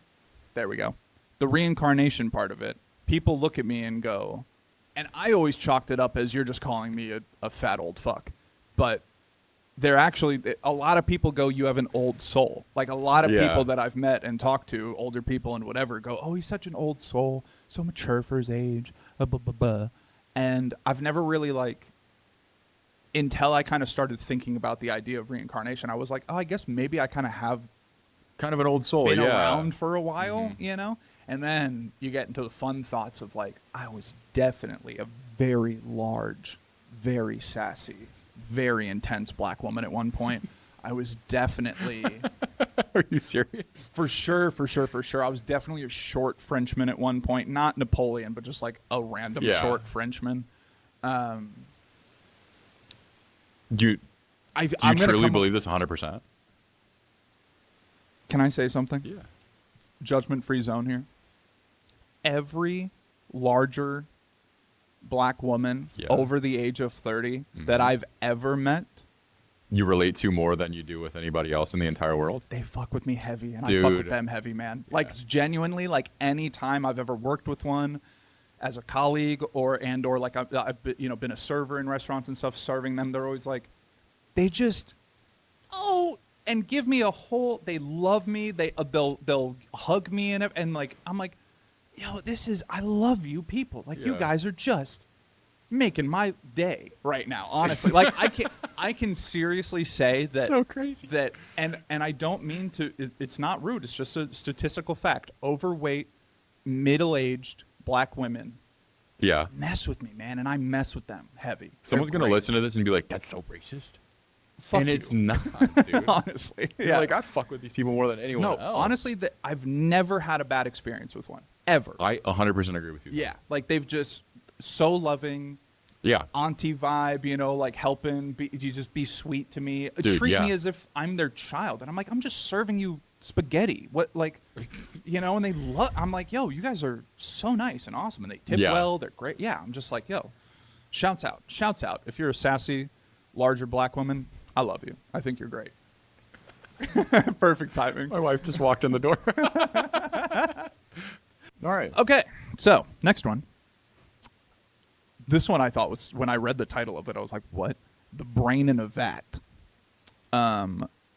There we go. The reincarnation part of it. People look at me and go, and I always chalked it up as you're just calling me a fat old fuck. But they're actually, a lot of people go, you have an old soul. Like a lot of Yeah. people that I've met and talked to, older people and whatever, go, oh, he's such an old soul, so mature for his age. And I've never really like, until I kind of started thinking about the idea of reincarnation, I was like, oh, I guess maybe I kind of have Kind of an old soul, been yeah. around for a while, And then you get into the fun thoughts of like, I was definitely a very large, very sassy, very intense black woman at one point. I was definitely, Are you serious? for sure. I was definitely a short Frenchman at one point. Not Napoleon, but just like a random Yeah. short Frenchman. Do you I'm gonna truly come- believe this 100%? Can I say something? Yeah. Judgment-free zone here. Every larger black woman Yeah. over the age of 30 that I've ever met, You relate to more than you do with anybody else in the entire world? they fuck with me heavy, and I fuck with Dude. them heavy, man. Like genuinely, like any time I've ever worked with one as a colleague or like I've been a server in restaurants and stuff, serving them, they're always like, they just and give me a whole. They love me. They'll hug me and like I'm like, yo, I love you people. Like you Yeah. guys are just making my day right now. Honestly, like I can seriously say that So crazy. that and I don't mean to. It's not rude. It's just a statistical fact. Overweight, middle-aged black women Yeah. mess with me, man, and I mess with them heavy. Someone's They're going to great. listen to this and be like, that's so racist. Fuck and you. it's not, dude. Honestly, You're like, I fuck with these people more than anyone no, else. honestly, I've never had a bad experience with one ever. I 100% agree with you. Yeah, like they've just so loving, Yeah. auntie vibe, like helping. You just be sweet to me, Dude, treat yeah. me as if I'm their child, and I'm like, I'm just serving you spaghetti. What, like, and they love. I'm like, yo, you guys are so nice and awesome, and they tip Yeah. well. They're great. Yeah, I'm just like, yo, shouts out. If you're a sassy, larger black woman, I love you. I think you're great. Perfect timing. My wife just walked in the door. All right. Okay, so next one. This one I thought was, when I read the title of it, I was like, what? The brain in a vat.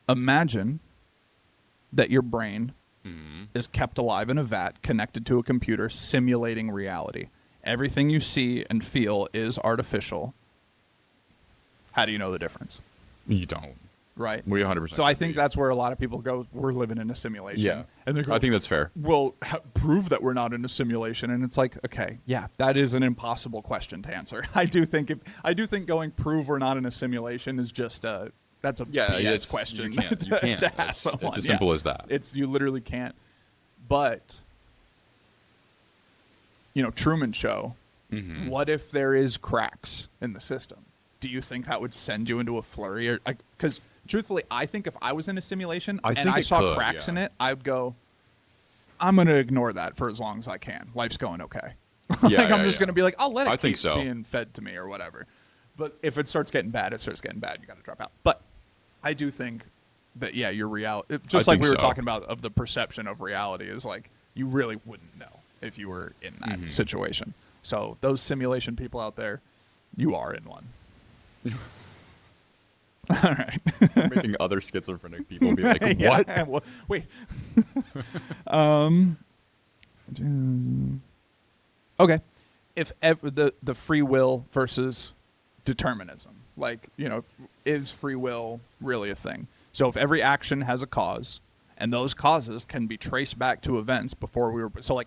Imagine that your brain is kept alive in a vat connected to a computer simulating reality. Everything you see and feel is artificial. How do you know the difference? You don't. right? We 100%. So I think that's where a lot of people go, we're living in a simulation. Yeah. And they go, I think that's fair. well, prove that we're not in a simulation. And it's like, okay, yeah, that is an impossible question to answer. I do think going prove we're not in a simulation is just that's a BS question. You can't. to ask someone. It's as simple as that. You literally can't. But Truman Show. Mm-hmm. What if there is cracks in the system? Do you think that would send you into a flurry? Or because truthfully, I think if I was in a simulation and I saw cracks in it, I'd go, I'm going to ignore that for as long as I can. Life's going okay. I'm just going to be like, I'll let it keep being fed to me or whatever. But if it starts getting bad, it starts getting bad. You got to drop out. But I do think that, your reality, just like we were talking about of the perception of reality, is like you really wouldn't know if you were in that situation. So those simulation people out there, you are in one. All right. Making other schizophrenic people be like, what? Well, wait. Okay. If the free will versus determinism, is free will really a thing? So if every action has a cause, and those causes can be traced back to events before we were, so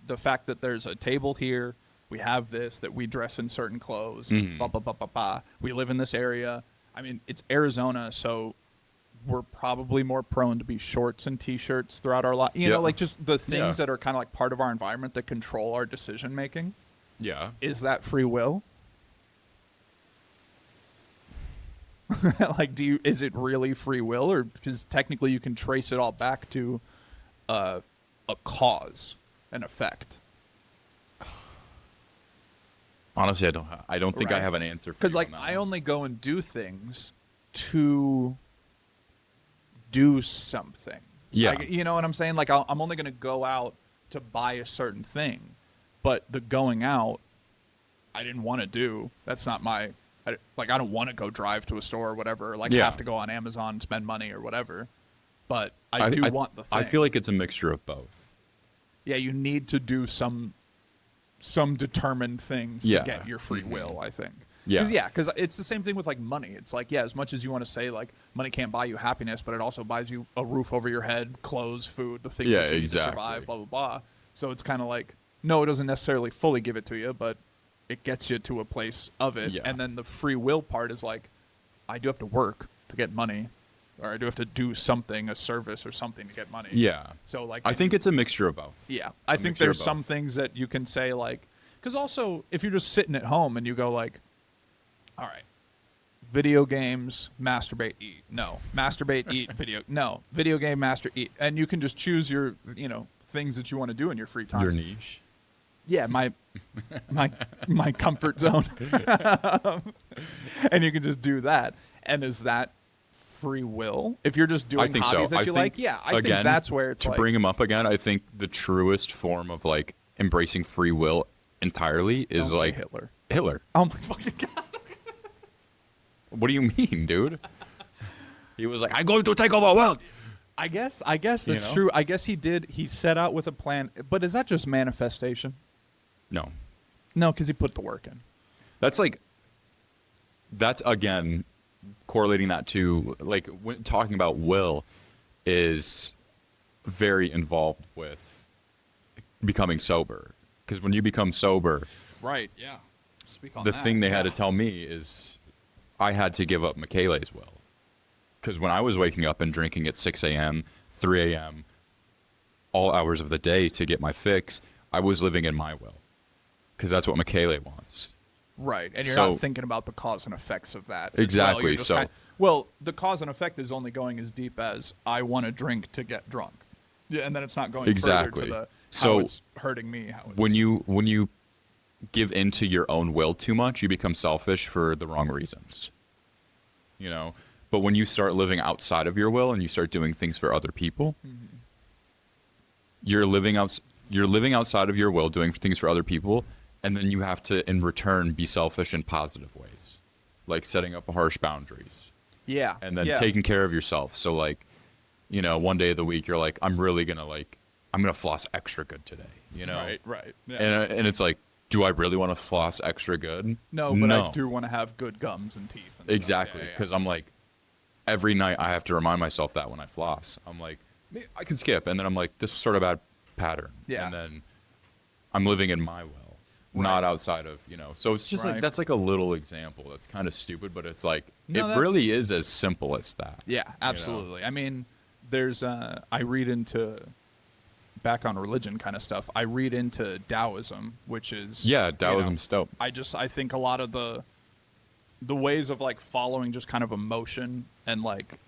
the fact that there's a table here, we have this, that we dress in certain clothes, blah, blah, blah, blah, blah. We live in this area. I mean, it's Arizona, so we're probably more prone to be shorts and T-shirts throughout our life. Just the things that are kind of like part of our environment that control our decision-making. Yeah. Is that free will? Is it really free will? Or because technically you can trace it all back to a cause, an effect. Honestly, I don't think I have an answer for you. Because I only go and do things to do something. Yeah. You know what I'm saying? I'm only going to go out to buy a certain thing, but the going out, I didn't want to do. That's not my. I don't want to go drive to a store or whatever. Have to go on Amazon and spend money or whatever. But I do want the thing. I feel like it's a mixture of both. Yeah, you need to do some determined things to get your free will, I think. Yeah. Because it's the same thing with money. It's as much as you want to say money can't buy you happiness, but it also buys you a roof over your head, clothes, food, the things that you need to survive, blah, blah, blah. So it's kind of no, it doesn't necessarily fully give it to you, but it gets you to a place of it. Yeah. And then the free will part is I do have to work to get money, or I do have to do something, a service or something to get money. Yeah. So I think it's a mixture of both. Yeah. I think there's some things that you can say because also if you're just sitting at home and you go all right, video games, masturbate, eat. No. Masturbate, eat, video. No. Video game, master, eat. And you can just choose your, things that you want to do in your free time. Your niche. Yeah, my comfort zone. And you can just do that. And is that free will? If you're just doing hobbies that you like? Yeah, I think that's where it's to bring him up again, I think the truest form of embracing free will entirely is Don't say Hitler. Hitler. Oh my fucking God. What do you mean, dude? He was I'm going to take over the world. I guess that's true. I guess he set out with a plan, but is that just manifestation? No. No, because he put the work in. That's again correlating that to when talking about will is very involved with becoming sober, because when you become sober, right? Yeah. Speak on the thing they had to tell me is I had to give up Michele's will, because when I was waking up and drinking at 6 a.m., 3 a.m., all hours of the day to get my fix, I was living in my will, because that's what Michele wants. Right, and you're not thinking about the cause and effects of that. Exactly. The cause and effect is only going as deep as I want to drink to get drunk. Yeah, and then it's not going further to how it's hurting me. When you give into your own will too much, you become selfish for the wrong reasons. But when you start living outside of your will and you start doing things for other people, you're living outside of your will, doing things for other people. And then you have to, in return, be selfish in positive ways, like setting up harsh boundaries. Yeah. And then taking care of yourself. So, one day of the week, you're I'm really going to, I'm going to floss extra good today, Right. Yeah. And it's do I really want to floss extra good? No, but I do want to have good gums and teeth. And exactly. Because I'm every night I have to remind myself that when I floss. I'm like, I can skip. And then I'm like, this is sort of bad pattern. Yeah. And then I'm living in my will, not outside of, So it's just like, that's like a little example. That's kind of stupid, but it's like, it really is as simple as that. Yeah, absolutely. I mean, there's, I read into, back on religion kind of stuff, I read into Taoism, which is... Yeah, Taoism's dope. I think a lot of the ways of like following just kind of emotion and like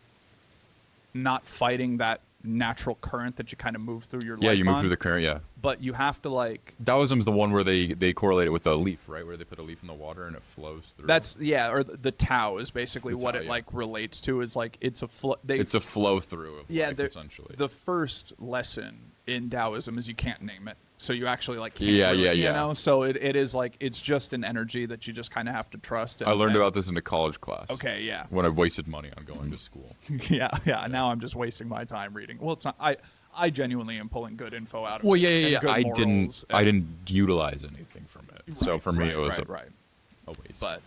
not fighting that natural current that you kind of move through your life. Yeah, you move on, through the current, yeah. but you have to like... Taoism's the one where they correlate it with a leaf, right? Where they put a leaf in the water and it flows through. That's, yeah, or the Tao is basically what it yeah. like relates to, is like it's a it's a flow through of life, essentially. The first lesson in Taoism is you can't name it. So you actually like can't you know? So it is like, it's just an energy that you just kind of have to trust. I learned about this in a college class. Okay, yeah. When I wasted money on going to school. yeah. Now I'm just wasting my time reading. Well, it's not. I genuinely am pulling good info out of it. Well, yeah. I didn't utilize anything from it. Right, so for me, it was a waste. But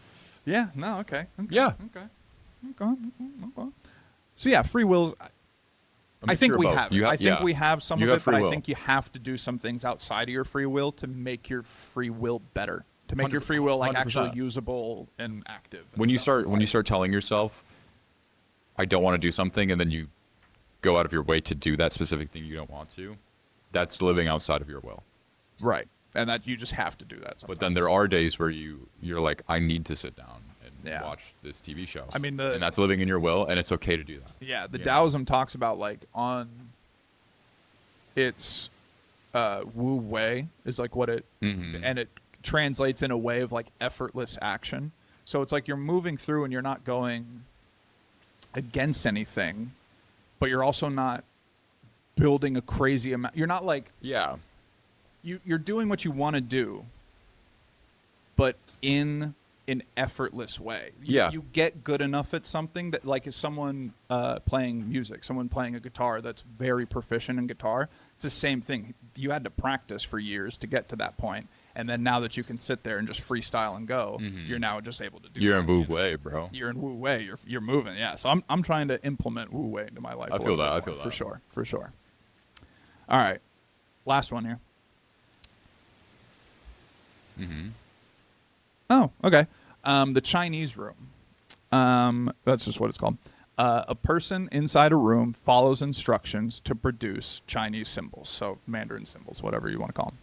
yeah, no, okay. Yeah. Okay. So yeah, free will. I think we have it. I think we have some of it, but I think you have to do some things outside of your free will to make your free will better, to make your free will like 100%. actually usable and active. And when you stuff. start telling yourself, I don't want to do something, and then you go out of your way to do that specific thing you don't want to, that's living outside of your will. Right, and that you just have to do that sometimes. But then there are days where you're like, I need to sit down and watch this TV show. I mean, and that's living in your will, and it's okay to do that. Yeah, the Taoism talks about like on its Wu Wei is like what it and it translates in a way of like effortless action. So it's like you're moving through and you're not going against anything, but you're also not building a crazy amount. You're not like you're doing what you want to do, but in an effortless way. You get good enough at something that, like, if someone playing music, someone playing a guitar that's very proficient in guitar, it's the same thing. You had to practice for years to get to that point, and then now that you can sit there and just freestyle and go, you're now just able to do. You're in Wu Wei, bro. You're in Wu Wei. You're moving. Yeah. So I'm trying to implement Wu Wei into my life. I feel that. For sure. All right, last one here. Oh, okay. The Chinese room. That's just what it's called. A person inside a room follows instructions to produce Chinese symbols, so Mandarin symbols, whatever you want to call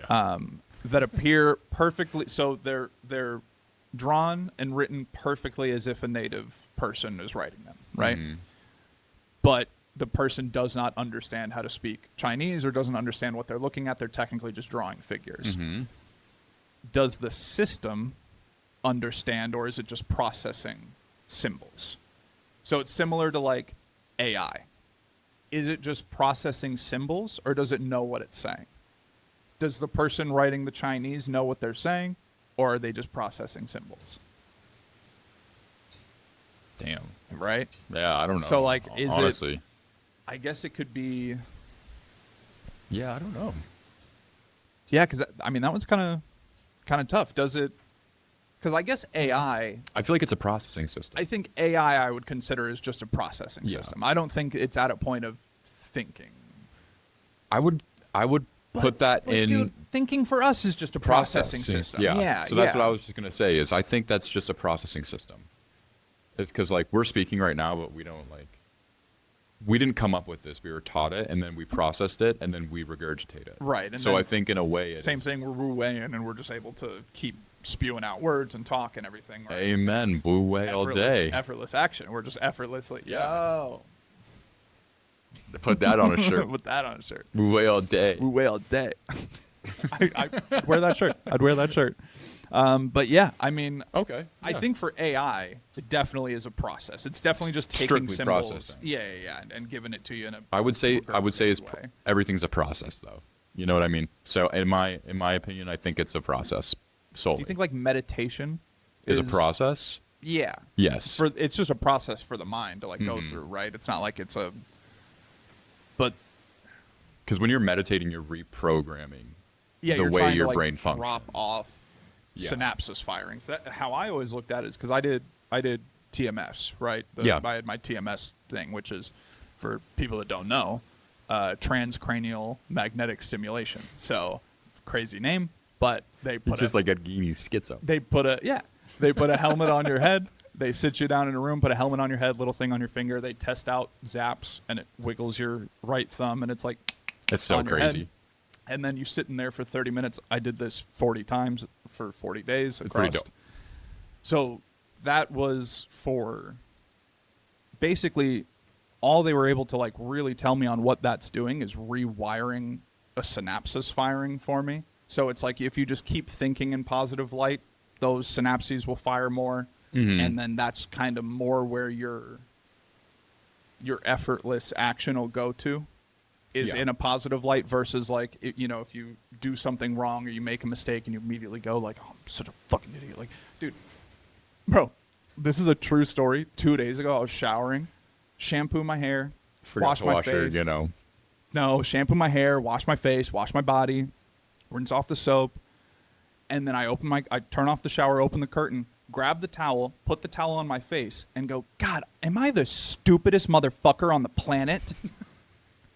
them, that appear perfectly. So they're drawn and written perfectly as if a native person is writing them, right? But the person does not understand how to speak Chinese or doesn't understand what they're looking at. They're technically just drawing figures. Does the system understand, or is it just processing symbols? So it's similar to like AI. Is it just processing symbols, or does it know what it's saying? Does the person writing the Chinese know what they're saying, or are they just processing symbols? Damn. Right? Yeah, I don't know. So like, honestly, I guess it could be. Yeah, I don't know. Yeah, because I mean that one's kind of tough. Does it? Because I guess AI... I feel like it's a processing system. I think AI I would consider is just a processing system. I don't think it's at a point of thinking. I would put that in... Dude, thinking for us is just a processing system. Yeah. So that's what I was just going to say, is I think that's just a processing system. It's because, like, we're speaking right now, but we don't, like... We didn't come up with this. We were taught it, and then we processed it, and then we regurgitate it. Right. And so I think, in a way, same thing, we're Wu Wei, and we're just able to keep spewing out words and talk and everything. Right? Amen. Wu Wei all day. Effortless action. We're just effortlessly. Yo. Put that on a shirt. Put that on a shirt. Wu Wei all day. Wu Wei all day. I'd wear that shirt. I'd wear that shirt. But yeah, I mean, okay. I think for AI, it definitely is a process. It's definitely just taking strictly symbols, processing. Yeah, and giving it to you in a. I would say it's way. Everything's a process, though. You know what I mean? So in my opinion, I think it's a process solely. Do you think like meditation is a process? Yeah. Yes. It's just a process for the mind to like go through, right? It's not like it's a. But. Because when you're meditating, you're reprogramming the way trying your to, like, brain functions. Drop off synapses firings. That how I always looked at it is because I did TMS, right? Yeah. I had my TMS thing, which is, for people that don't know, transcranial magnetic stimulation. So, crazy name, but they put It's just like a Guinness schizo. they put a helmet on your head. They sit you down in a room, put a helmet on your head, little thing on your finger. They test out zaps, and it wiggles your right thumb, and it's like It's so on your head. crazy. And then you sit in there for 30 minutes. I did this 40 times for 40 days It's pretty across. dope. So that was for basically all they were able to like really tell me on what that's doing is rewiring a synapses firing for me. So it's like if you just keep thinking in positive light, those synapses will fire more. And then that's kind of more where your effortless action will go to is Yeah. in a positive light versus like, if you do something wrong or you make a mistake and you immediately go like, oh, I'm such a fucking idiot. Like, dude, bro, this is a true story. 2 days ago, I was showering, shampoo my hair, Forgot wash to my wash your, face. No, shampoo my hair, wash my face, wash my body, rinse off the soap, and then I turn off the shower, open the curtain, grab the towel, put the towel on my face, and go, God, am I the stupidest motherfucker on the planet?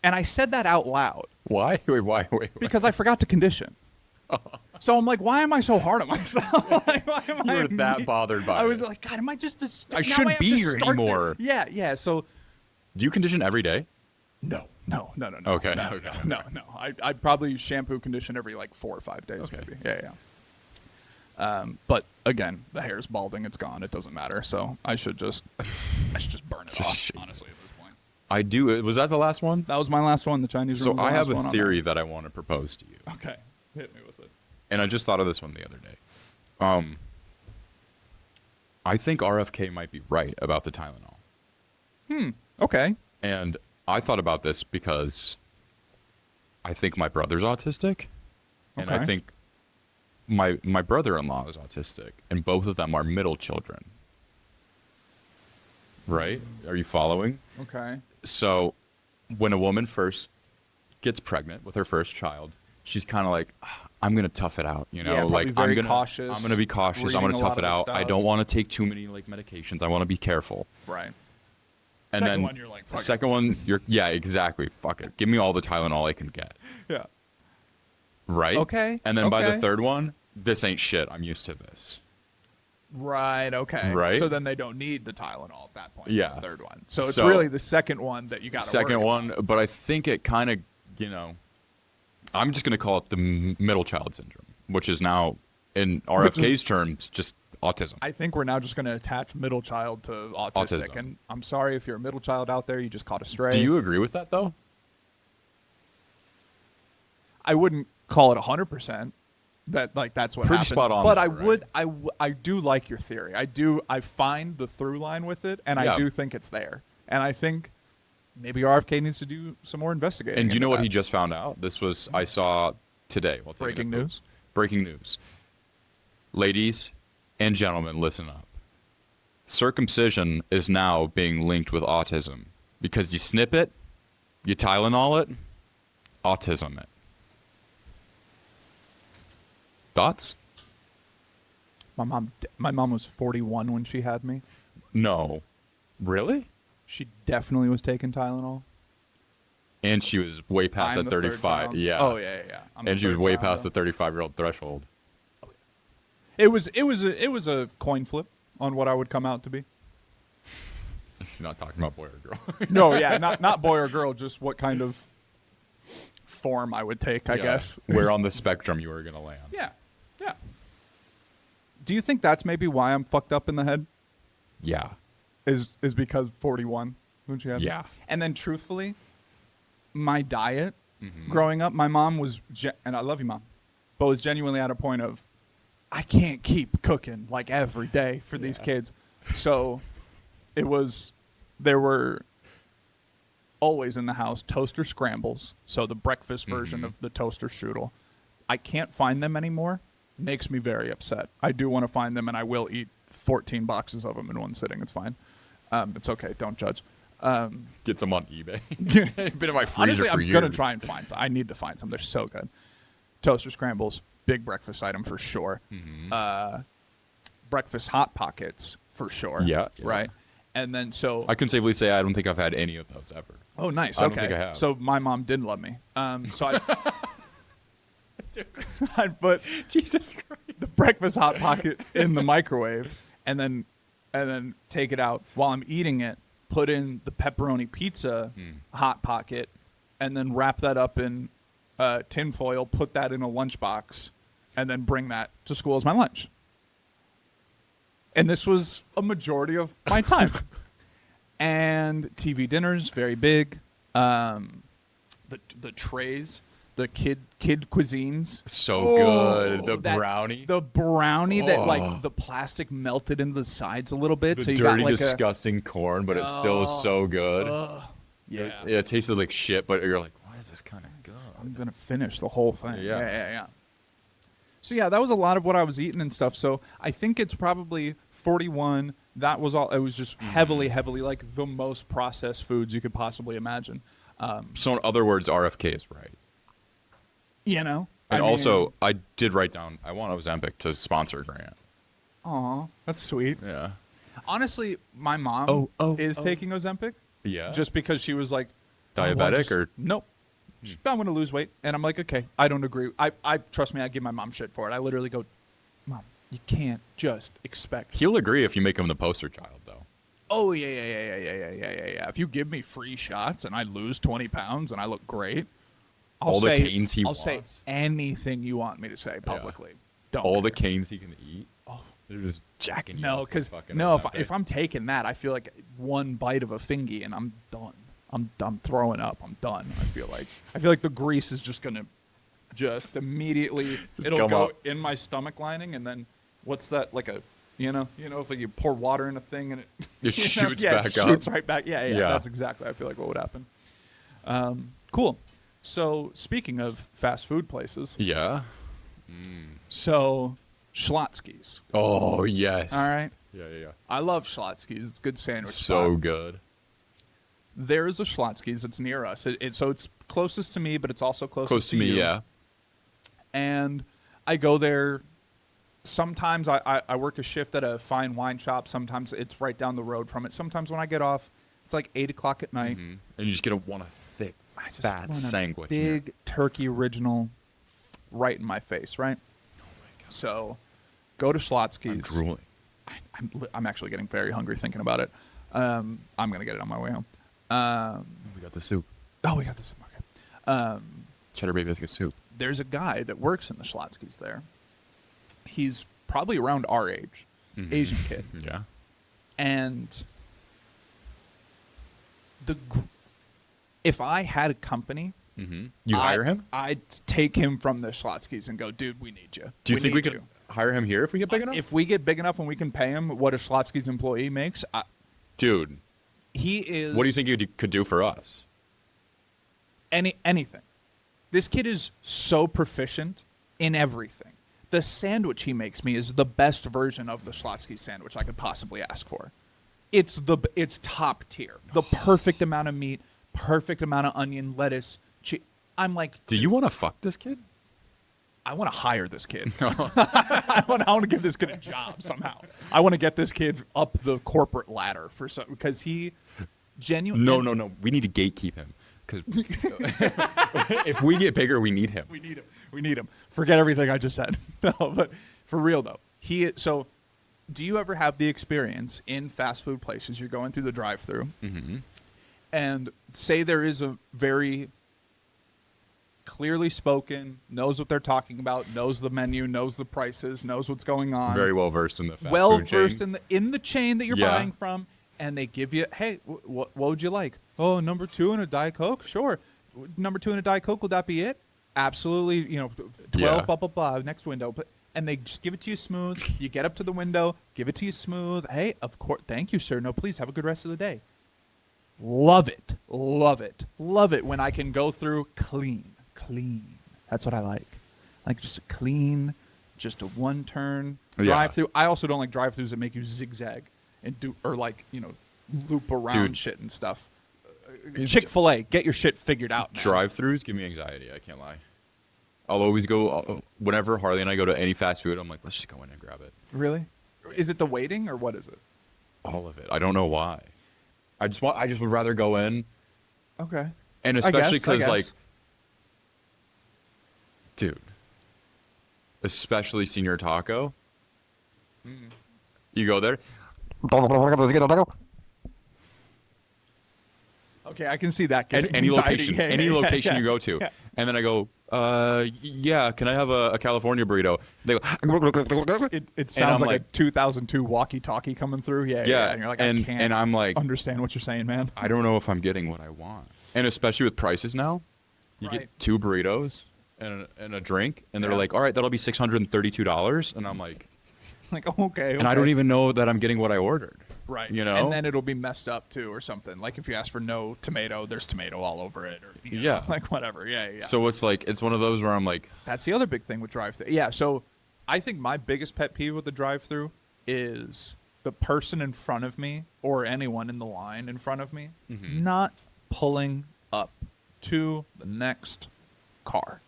And I said that out loud Why? Wait. because I forgot to condition. So I'm like, why am I so hard on myself? Like, why am You I were that bothered by I it. was like, God, am I just this? I now shouldn't have be to here start anymore. Yeah. So Do you condition every day? no. Okay. No. I probably shampoo condition every like 4 or 5 days, Okay. maybe. Yeah. But again, the hair's balding; it's gone. It doesn't matter. So I should just burn it off. Just- Honestly, at this point, I do. Was that the last one? that was my last one. The Chinese So room was the I have last one a on theory that I want to propose to you. there. Okay, hit me with it. And I just thought of this one the other day. I think RFK might be right about the Tylenol. Okay. And I thought about this because I think my brother's autistic. And I Okay. think my brother-in-law is autistic. And both of them are middle children. Right? Are you following? Okay. So when a woman first gets pregnant with her first child, she's kind of like, I'm going to tough it out, Yeah, like probably very I'm going cautious, to be cautious. I'm going reading to a tough lot it of the out. I stuff. don't want to take too many like medications. I want to be careful. Right. And Second then one, you're like, fuck it. second one, yeah, exactly. Fuck it. Give me all the Tylenol I can get. Yeah. Right? Okay, And then by the okay. third one, this ain't shit. I'm used to this. Right. Okay. Right? So then they don't need the Tylenol at that point. Yeah. The third one. So it's So- really the second one that you got. Second one, but I think it kind of, I'm just going to call it the middle child syndrome, which is now, in RFK's terms, just autism. I think we're now just going to attach middle child to autistic. Autism. And I'm sorry if you're a middle child out there, you just caught a stray. Do you agree with that, though? I wouldn't call it 100%. That like that's what Pretty happens. spot on But there, I right? would, I do like your theory. I find the through line with it, and I Yeah. do think it's there. And I think maybe RFK needs to do some more investigating. And do you into know what that. he just found out? This was, I saw today. While taking Breaking a poop. news? Breaking news. Ladies and gentlemen, listen up. Circumcision is now being linked with autism because you snip it, you Tylenol it, autism it. Thoughts? My mom was 41 when she had me. No. Really? She definitely was taking Tylenol. And she was way past I'm that the third 35. child. Yeah. Oh yeah. I'm the And she was third way child, past though. the 35-year-old threshold. It was a coin flip on what I would come out to be. She's not talking about boy or girl. No, yeah, not boy or girl, just what kind of form I would take, I Yeah. guess. Where on the spectrum you were going to land. Yeah. Do you think that's maybe why I'm fucked up in the head? Yeah. Is because 41 when she had me? Yeah. And then truthfully, my diet Mm-hmm. growing up, my mom was, and I love you, Mom, but was genuinely at a point of, I can't keep cooking like every day for these kids. So there were always in the house toaster scrambles. So the breakfast version of the toaster strudel. I can't find them anymore. Makes me very upset. I do want to find them, and I will eat 14 boxes of them in one sitting. It's fine. It's okay. Don't judge. Get some on eBay. Been in my freezer Honestly, for I'm years. going to try and find some. I need to find some. They're so good. Toaster scrambles, big breakfast item for sure. Breakfast Hot Pockets, for sure. Yeah. Right. And then so I can safely say I don't think I've had any of those ever. oh, nice. I Okay. don't think I have. So my mom didn't love me. So I'd put Jesus Christ. the breakfast hot pocket in the microwave, and then take it out while I'm eating it. Put in the pepperoni pizza hot pocket, and then wrap that up in tin foil. Put that in a lunchbox, and then bring that to school as my lunch. And this was a majority of my time. And TV dinners, very big. The trays, the kid cuisines. So good. The that- brownie. The brownie that Oh. like the plastic melted into the sides a little bit. The so you dirty, got like disgusting corn, but it still is so good. yeah. It tasted like shit, but you're like, why is this kind of good? I'm gonna finish the whole thing. Yeah. Yeah. So yeah, that was a lot of what I was eating and stuff. So I think it's probably 41. That was all. It was just heavily like the most processed foods you could possibly imagine. So in other words, RFK is right. You know. And I mean, also, I did write down, I want Ozempic to sponsor Grant. aw, that's sweet. Yeah. Honestly, my mom Oh, taking Ozempic Yeah. just because she was like, "Oh, well, diabetic or nope. I'm going to lose weight. And I'm like, okay, I don't agree. I trust me, I give my mom shit for it. I literally go, Mom, you can't just expect. he'll agree if you make him the poster child, though. Oh, yeah. If you give me free shots and I lose 20 pounds and I look great, All the canes he I'll say wants. anything you want me to say publicly. Don't All the care. canes he can eat. They're just jacking you. No, up because with fucking no, Ozempic. if I'm taking that, I feel like one bite of a fingy and I'm done. I'm throwing up. I'm done. I feel like the grease is just gonna just immediately it'll come go up. in my stomach lining, and then what's that like a you know if like you pour water in a thing and it It you know, shoots yeah, back it up. shoots right back. Yeah. Yeah. That's exactly. I feel like what would happen. Cool. So speaking of fast food places, Yeah. so Schlotzky's. Oh, yes. All right. Yeah. I love Schlotzky's. It's a good sandwich. So spot. good. There is a Schlotzky's. It's near us. So it's closest to me, but it's also closest Close to me, you. yeah. And I go there. Sometimes I work a shift at a fine wine shop. Sometimes it's right down the road from it. Sometimes when I get off, it's like 8 o'clock at night. And you're just going to want a thick, I just fat want a sandwich. big turkey original right in my face, right? Oh my God. So go to I'm Schlotzky's. drooling. I'm actually getting very hungry thinking about it. I'm going to get it on my way home. We got the soup. Oh, we got this. Okay. Cheddar Bay biscuit soup. There's a guy that works in the Schlotzky's there. He's probably around our age, Asian kid. Yeah. And if I had a company, You hire him? I'd take him from the Schlotzky's and go, dude, we need you. Do you think we need could hire him here if we get big enough? If we get big enough and we can pay him what a Schlotzky's employee makes, Dude, he is. what do you think you could do for us? Anything. This kid is so proficient in everything. The sandwich he makes me is the best version of the Schlotzky sandwich I could possibly ask for. It's top tier. The perfect amount of meat, perfect amount of onion, lettuce. I'm like, Do you want to fuck this kid? I want to hire this kid. I want to give this kid a job somehow. I want to get this kid up the corporate ladder for some because he genuinely. No. We need to gatekeep him. Because if we get bigger, we need him. We need him. Forget everything I just said. No, but for real though, so. Do you ever have the experience in fast food places? You're going through the drive-thru, and say there is a very clearly spoken, knows what they're talking about, knows the menu, knows the prices, knows what's going on. Very well versed in the fast well food chain. versed in the chain that you're Yeah. buying from, and they give you, hey, what would you like? Oh, number 2 and a Diet Coke? Sure. Number 2 and a Diet Coke, will that be it? Absolutely. 12, Yeah. blah, blah, blah, next window. And they just give it to you smooth. You get up to the window, give it to you smooth. Hey, of course, thank you, sir. No, please, have a good rest of the day. Love it. Love it. Love it when I can go through clean. That's what I like. Like just a clean, just a one-turn drive-through. I also don't like drive-thrus that make you zigzag and do, or like, loop around Dude. shit and stuff. Chick-fil-A, get your shit figured out, man. Drive-thrus give me anxiety. I can't lie. I'll always go, whenever Harley and I go to any fast food, I'm like, let's just go in and grab it. Really? Is it the waiting or what is it? all of it. I don't know why. I just would rather go in, Okay. and especially I because guess. like, dude, especially Senior Taco. You go there. Okay, I can see that. Any Anxiety. location, Yeah, any yeah, location yeah, you go to, yeah. and then I go, yeah, can I have a California burrito? They go, It And sounds I'm like a like- 2002 walkie-talkie coming through. Yeah, Yeah, And you're like, and- I can't and I'm like- understand what you're saying, man. I don't know if I'm getting what I want, and especially with prices now, you Right. get 2 burritos and a drink, and they're Yeah. like, all right, that'll be $632, and I'm like, Like, okay. and I don't even know that I'm getting what I ordered. Right. You know? And then it'll be messed up too or something. Like if you ask for no tomato, there's tomato all over it. Or, you know, Yeah. like whatever. Yeah, yeah. So it's like, it's one of those where I'm like, That's the other big thing with drive-thru. Yeah, so I think my biggest pet peeve with the drive-thru is the person in front of me or anyone in the line in front of me Mhm. not pulling up to the next car.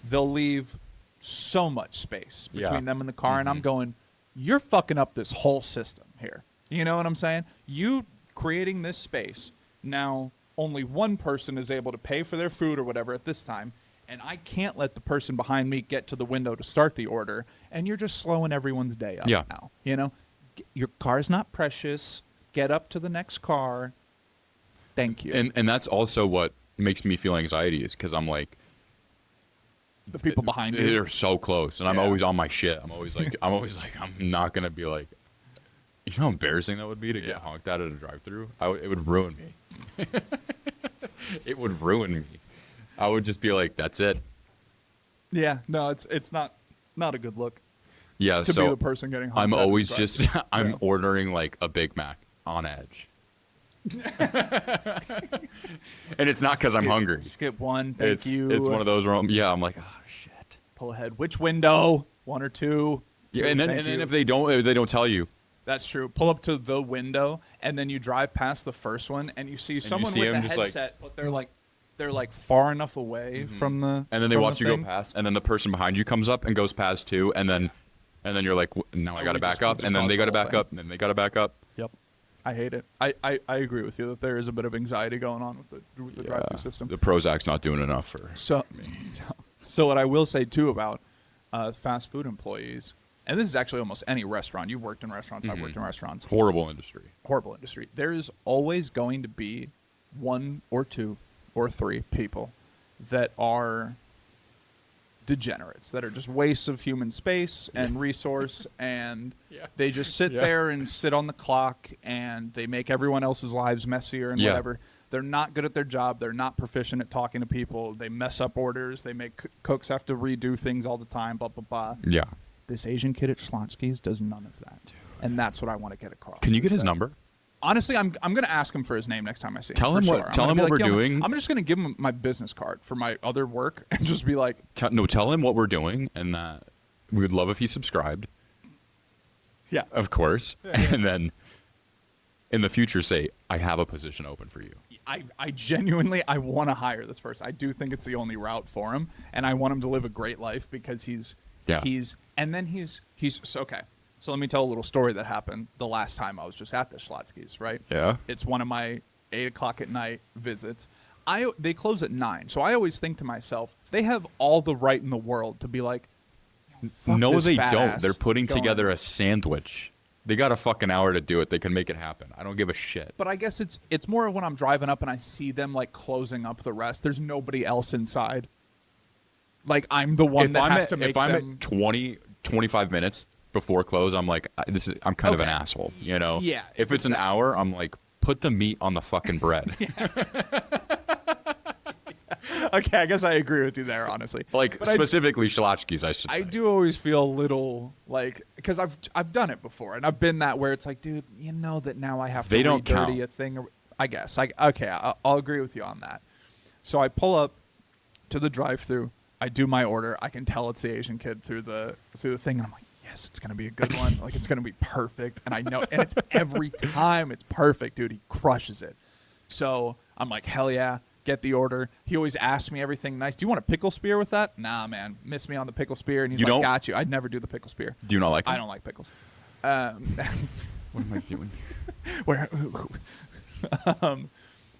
They'll leave so much space between Yeah. them and the car, and I'm Mhm. going, you're fucking up this whole system here. You know what I'm saying? You creating this space. Now, only one person is able to pay for their food or whatever at this time, and I can't let the person behind me get to the window to start the order, and you're just slowing everyone's day up Yeah. now. You know? Your car's not precious. Get up to the next car. Thank you. and that's also what makes me feel anxiety is because I'm like, the people behind you. they're so close, and I'm Yeah. always on my shit. I'm always like, I'm not gonna be like, you know how embarrassing that would be to Yeah. get honked at a drive-thru. It would ruin me. It would ruin me. I would just be like, that's it. Yeah, no, it's not a good look Yeah. to so be the person getting. I'm honked at always the just drive-thru. I'm Yeah. ordering like a Big Mac on edge. And it's not because I'm hungry. Just get one. Thank you. It's one of those where I'm like, oh shit. Pull ahead. Which window? One or two? Yeah, and then Thank you. if they don't tell you, That's true. Pull up to the window, and then you drive past the first one, and you see someone see with a him just like- headset, but they're like far enough away from the. and then they from watch the you thing. go past, and then the person behind you comes up and goes past too, and then you're like, now I got to we back just- up, we just and then caused they the got to whole back thing. up, and then they got to back up. Yep. I hate it. I agree with you that there is a bit of anxiety going on with the drive-thru system. The Prozac's not doing enough for. So what I will say too about fast food employees, and this is actually almost any restaurant. You've worked in restaurants. I've worked in restaurants. Horrible industry. Horrible industry. There is always going to be one or two or three people that are degenerates, that are just wastes of human space and resource, and Yeah. they just sit Yeah. there and sit on the clock, and they make everyone else's lives messier and Yeah. whatever. They're not good at their job. They're not proficient at talking to people. They mess up orders. They make cooks have to redo things all the time, blah, blah, blah. Yeah. This Asian kid at Schlotzky's does none of that. And that's what I want to get across. Can you get is his that- number? Honestly, I'm going to ask him for his name next time I see him. Tell for him sure. what- I'm tell gonna him be what like, we're "Yo, doing." I'm just going to give him my business card for my other work and just be like, Tell him what we're doing, and that we would love if he subscribed, yeah, of course, and then in the future say, I have a position open for you. I genuinely I want to hire this person. I do think it's the only route for him, and I want him to live a great life because he's so okay. So let me tell a little story that happened the last time I was just at the Schlotzky's, right? Yeah. It's one of my 8:00 at night visits. They close at 9, so I always think to myself, they have all the right in the world to be like, fuck No, this they fat don't. ass They're putting going. together a sandwich. They got a fucking hour to do it. They can make it happen. I don't give a shit. But I guess it's more of when I'm driving up and I see them like closing up the rest. There's nobody else inside. Like I'm the one that has to make if I'm them. at 20, 25 minutes before close, I'm like, I'm kind of an Okay. asshole, you know? Yeah, If it's an hour, I'm like, put the meat on the fucking bread. Okay, I guess I agree with you there, honestly. Like But specifically Schlotzky's, I should say. I do always feel a little like because I've done it before and I've been that where it's like, dude, you know that now I have to They don't dirty count. a thing. I guess. I'll agree with you on that. So I pull up to the drive-thru. I do my order. I can tell it's the Asian kid through the thing, and I'm like, yes, it's gonna be a good one. Like it's gonna be perfect, and I know, and it's every time it's perfect, dude. He crushes it. So I'm like, hell yeah. Get the order. He always asks me everything nice. Do you want a pickle spear with that? Nah, man. Miss me on the pickle spear. And he's You like, don't? got you. I'd never do the pickle spear. Do you not like I them? don't like pickles. What am I doing? Where?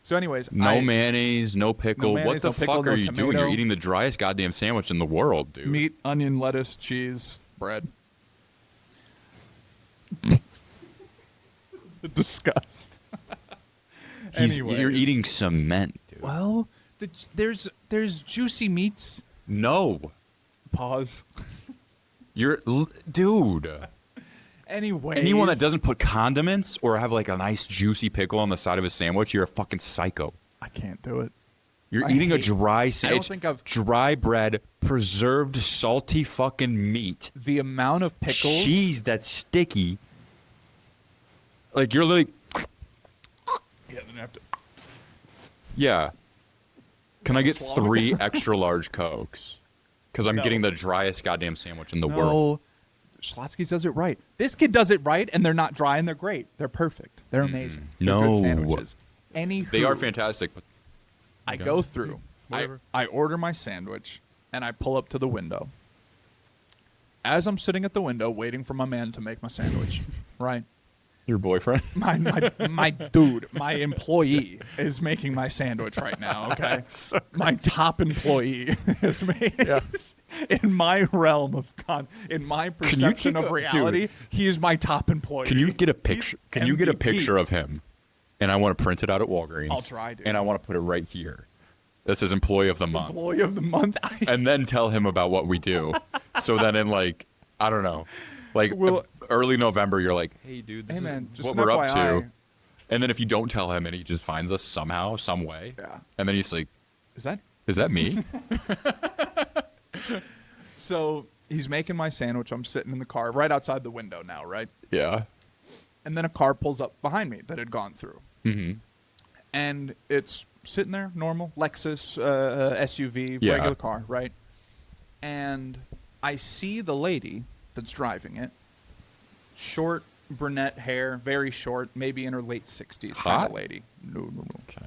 So, anyways, No mayonnaise, no pickle. mayonnaise, What the no pickle, fuck no are you doing? tomato. You're eating the driest goddamn sandwich in the world, dude. meat, onion, lettuce, cheese, bread. Disgust. You're eating cement, dude. Well, there's juicy meats. No. Pause. Dude. Anyways, Anyone that doesn't put condiments or have like a nice juicy pickle on the side of a sandwich, you're a fucking psycho. I can't do it. You're I eating a hate- dry I sandwich. don't think I've Dry bread, preserved salty fucking meat, the amount of pickles. cheese that's sticky. Like you're literally, Yeah, then I have to. yeah. Can I get Swallow. 3 extra large Cokes? Because I'm No. getting the driest goddamn sandwich in the world. No, Schlotzky does it right. This kid does it right, and they're not dry, and they're great. They're perfect. They're amazing. They're No. good sandwiches. Anywho, They are fantastic, but I Okay. go through. Whatever. I order my sandwich, and I pull up to the window. As I'm sitting at the window waiting for my man to make my sandwich, right? your boyfriend. My dude, my employee is making my sandwich right now, okay? My top employee is making in my realm of in my perception take of a- reality, dude, he is my top employee. Can you get a picture? Can you get a MVP. picture of him? And I want to print it out at Walgreens. I'll try, dude. And I want to put it right here. That says Employee of the Month. Employee of the month? And then tell him about what we do. So then in like, I don't know, like Well- early November, you're like, hey, dude, this Hey, man, is just what an we're up FYI. to. And then if you don't tell him and he just finds us somehow, some way, Yeah. and then he's like, Is that me? so? He's making my sandwich. I'm sitting in the car right outside the window now, right? Yeah. And then a car pulls up behind me that had gone through. Mm-hmm. And it's sitting there, normal Lexus SUV, Yeah. regular car, right? And I see the lady that's driving it, short brunette hair, very short, maybe in her late 60s kind Hot? of lady. No. Okay.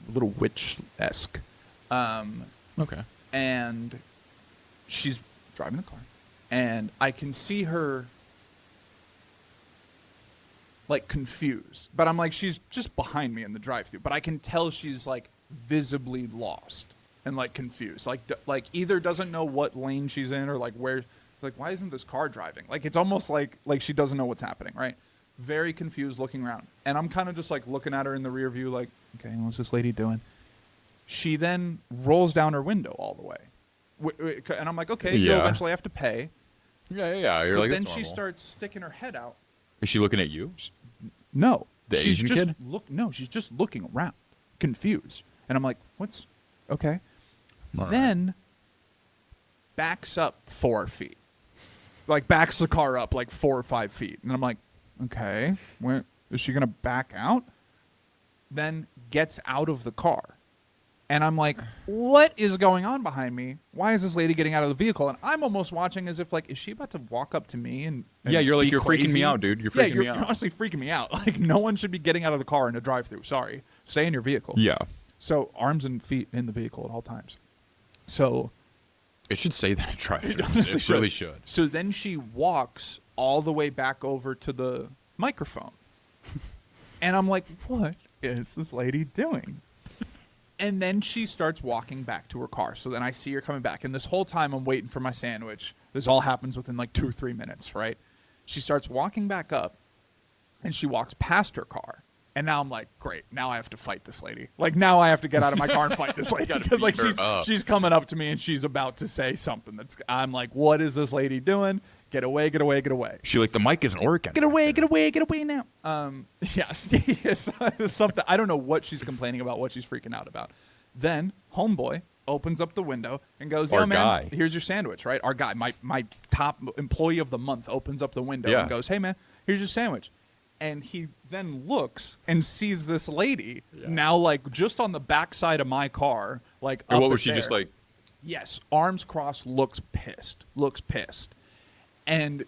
A little witch-esque. Okay. And she's driving the car. And I can see her like confused. But I'm like, she's just behind me in the drive-thru. But I can tell she's like visibly lost and like confused. Like either doesn't know what lane she's in or like where. It's like, why isn't this car driving? Like it's almost like she doesn't know what's happening, right? Very confused, looking around. And I'm kind of just like looking at her in the rear view, like, okay, what's this lady doing? She then rolls down her window all the way. And I'm like, okay, you'll Yeah. eventually have to pay. Yeah. You're But like, then that's she normal. starts sticking her head out. Is she looking at you? No. The she's Asian just kid? No, she's just looking around, confused. And I'm like, what's okay? All right. Then backs up 4 feet. Like backs the car up like 4 or 5 feet. And I'm like, okay, where is she gonna back out? Then gets out of the car. And I'm like, what is going on behind me? Why is this lady getting out of the vehicle? And I'm almost watching as if like, is she about to walk up to me and Yeah, you're like, be you're freaking me crazy? out, dude. You're Yeah, freaking me out. You're honestly freaking me out. Like no one should be getting out of the car in a drive-thru. Sorry, stay in your vehicle. Yeah. So arms and feet in the vehicle at all times. So It should say that in drive-thru. honestly It really should. So then she walks all the way back over to the microphone. And I'm like, what is this lady doing? And then she starts walking back to her car. So then I see her coming back. And this whole time I'm waiting for my sandwich. This all happens within like 2 or 3 minutes, right? She starts walking back up and she walks past her car. And now I'm like, great, now I have to fight this lady. Like now I have to get out of my car and fight this lady. Because like beat her up. she's coming up to me and she's about to say something I'm like, what is this lady doing? Get away, get away, get away. She like, the mic isn't working. Get away, get away, get away now. Yes, something. I don't know what she's complaining about, what she's freaking out about. Then homeboy opens up the window and goes, Our "Yo, man, guy. here's your sandwich." Right, our guy, my top employee of the month, opens up the window Yeah. and goes, "Hey, man, here's your sandwich." And he then looks and sees this lady now, like just on the backside of my car, like. And up what was at she just there. like? Yes, arms crossed, looks pissed. And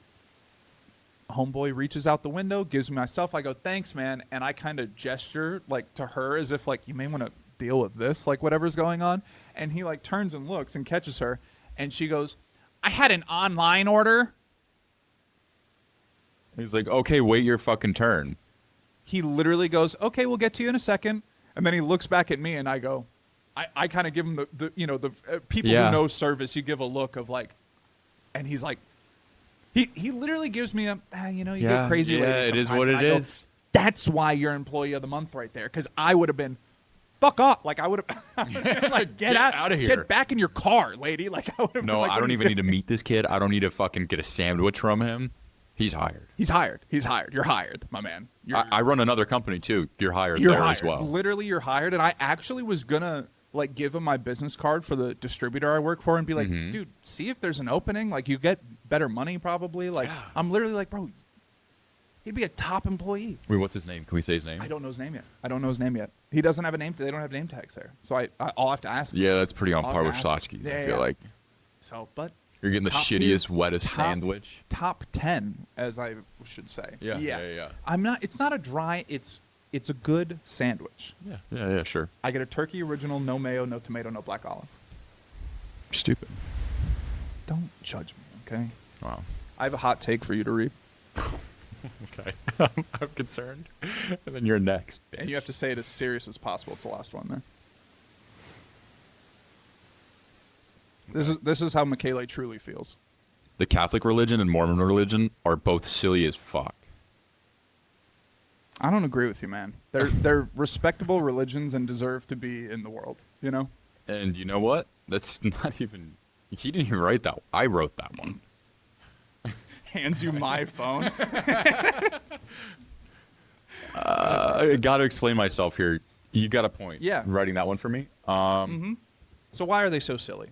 homeboy reaches out the window, gives me my stuff. I go, "Thanks, man." And I kind of gesture like to her as if like, you may want to deal with this, like whatever's going on. And he like turns and looks and catches her. And she goes, "I had an online order." He's like, okay, wait your fucking turn. He literally goes, okay, we'll get to you in a second. And then he looks back at me and I go, I kind of give him the people Yeah. who know service, you give a look of like, and he's like, he literally gives me a, you get crazy yeah, ladies it is sometimes." what And it I go, is. That's why you're employee of the month right there. Because I would have been, fuck off. Like I would have, like get out of here. Get back in your car, lady. Like I would have. No, like, I what don't are you even need to doing? meet this kid. I don't need to fucking get a sandwich from him. He's hired. He's hired. He's hired. You're hired, my man. I run another company too. You're hired You're there hired. as well. Literally, you're hired. And I actually was gonna like give him my business card for the distributor I work for and be like, Mm-hmm. dude, see if there's an opening. Like you get better money probably. Like I'm literally like, bro, he'd be a top employee. Wait, what's his name? Can we say his name? I don't know his name yet. He doesn't have a name. They don't have name tags there. So I'll have to ask him. Yeah, that's pretty on I'll par with have to ask Schlotzky's. him. I Yeah, feel yeah. like So, but you're getting the top shittiest, tier, wettest top- sandwich. top 10, as I should say. Yeah. I'm not. It's not a dry. It's a good sandwich. Yeah, sure. I get a turkey original, no mayo, no tomato, no black olive. Stupid. Don't judge me, okay? Wow. I have a hot take for you to read, Okay. I'm concerned. And then you're next. and you have to say it as serious as possible. It's the last one there. This is how Michele truly feels. The Catholic religion and Mormon religion are both silly as fuck. I don't agree with you, man. They're respectable religions and deserve to be in the world. You know. And you know what? That's not even. He didn't even write that. I wrote that one. Hands you my phone. I got to explain myself here. You got a point. Yeah. Writing that one for me. So why are they so silly?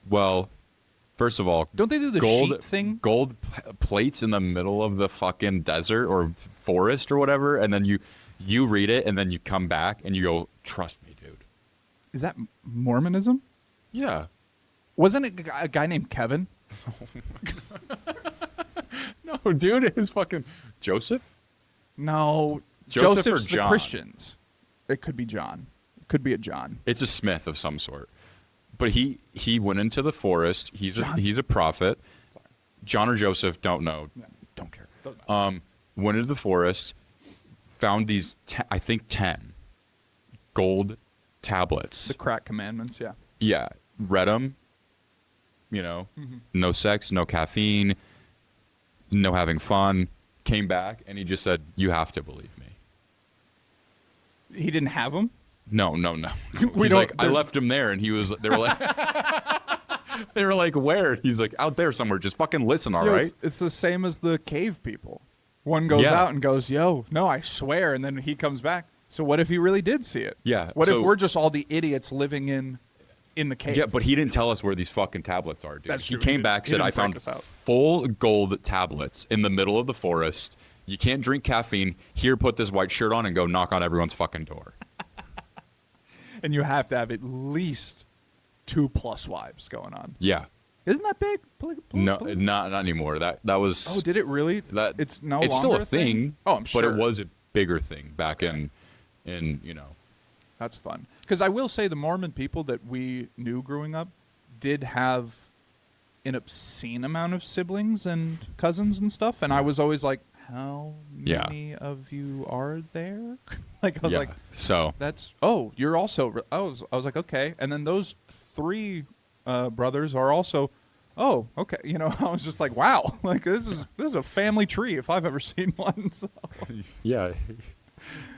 Well, first of all, Don't they do the gold sheet thing? Gold plates in the middle of the fucking desert or forest or whatever, and then you read it, and then you come back and you go, "Trust me, dude." Is that Mormonism? Yeah. Wasn't it a guy named Kevin? No, dude, it was fucking Joseph. No, Joseph or Joseph's the John? Christians. It could be John. It could be a John. It's a Smith of some sort. But he went into the forest. He's John. a prophet. Sorry. John or Joseph, don't know. Don't care. Doesn't matter. Went into the forest, found these, I think 10 gold tablets. The crack commandments, yeah. Yeah, read them. No sex, no caffeine, no having fun. Came back and he just said, "You have to believe me." He didn't have them? No. We He's don't- like, I there's- left him there, and he was. They were like, they were like, where? He's like, out there somewhere. Just fucking listen, all right? It's the same as the cave people. One goes Yeah. out and goes, yo, no, I swear. And then he comes back. So what if he really did see it? Yeah, What so- if we're just all the idiots living in the cave? Yeah, but he didn't tell us where these fucking tablets are, dude. That's He true. came He back, didn't- said, he I didn't found break us out. full gold tablets in the middle of the forest. You can't drink caffeine. Here, put this white shirt on and go knock on everyone's fucking door. And you have to have at least 2+ wives going on. Yeah. Isn't that big? No, not anymore. That was. Oh, did it really? That It's no It's longer still a thing. Oh, I'm sure. But it was a bigger thing back in. That's fun. Because I will say the Mormon people that we knew growing up did have an obscene amount of siblings and cousins and stuff. And I was always like, how Yeah. many of you are there? Like, I was like, so that's, oh, you're also, I was like, okay. And then those 3 brothers are also, oh, okay. I was just like, wow, like this is a family tree if I've ever seen one. So. yeah.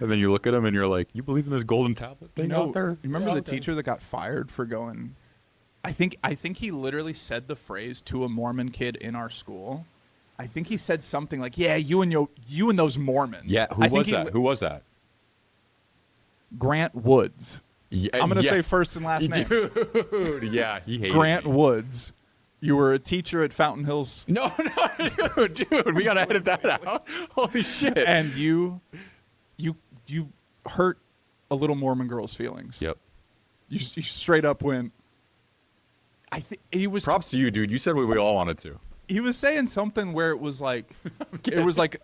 And then you look at him and you're like, you believe in this golden tablet thing out there? You remember Yeah, the okay. teacher that got fired for going? I think he literally said the phrase to a Mormon kid in our school. I think he said something like, "Yeah, you and those Mormons." Yeah, I think Who was that? Grant Woods. Yeah, I'm gonna say first and last name. Dude, yeah, he hated Grant me. Woods. You were a teacher at Fountain Hills, No, dude, we gotta edit that out. Holy shit. and you hurt a little Mormon girl's feelings. Yep. You straight up went. I think he was Props to you, dude. You said what we all wanted to. He was saying something where it was like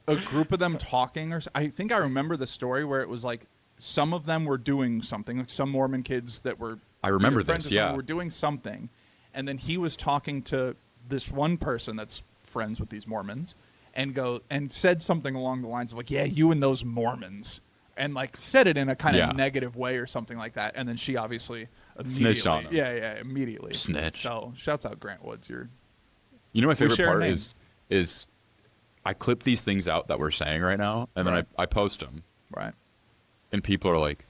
a group of them talking, or I think I remember the story where it was like some of them were doing something, like some Mormon kids that were I remember either friends this, or something yeah. were doing something, and then he was talking to this one person that's friends with these Mormons, and said something along the lines of like, yeah, you and those Mormons, and like said it in a kind of negative way or something like that. And then she obviously immediately, snitched on him. yeah, immediately Snitch. So shouts out Grant Woods. You know, my favorite share a part name. is I clip these things out that we're saying right now, and Right. then I post them, Right. and people are like,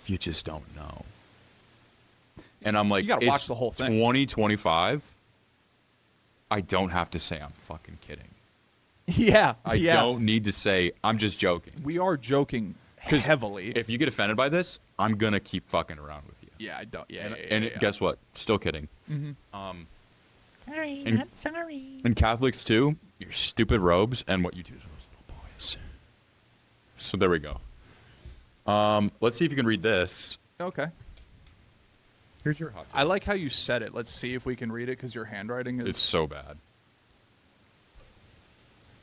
"You just don't know." And I'm like, You gotta it's watch the whole thing. 2025. I don't have to say I'm fucking kidding. Yeah. I don't need to say I'm just joking. We are joking heavily. If you get offended by this, I'm gonna keep fucking around with you. yeah, I don't. Yeah. And yeah. guess what? Still kidding. Sorry, And- not sorry. And Catholics too, your stupid robes and what you do to those little boys. So there we go. Let's see if you can read this. Okay. Here's your hot take. I like how you said it. Let's see if we can read it because your handwriting is. It's so bad.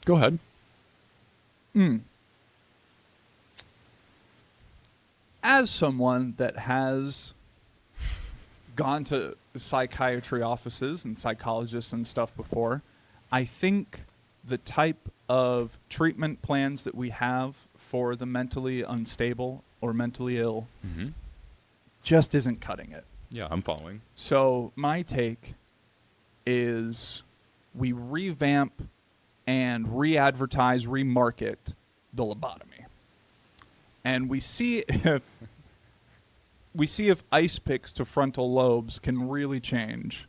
Go ahead. As someone that has gone to psychiatry offices and psychologists and stuff before, I think the type of treatment plans that we have for the mentally unstable or mentally ill Mm-hmm. just isn't cutting it. Yeah, I'm following. So my take is we revamp and re-advertise, remarket the lobotomy. And we see if ice picks to frontal lobes can really change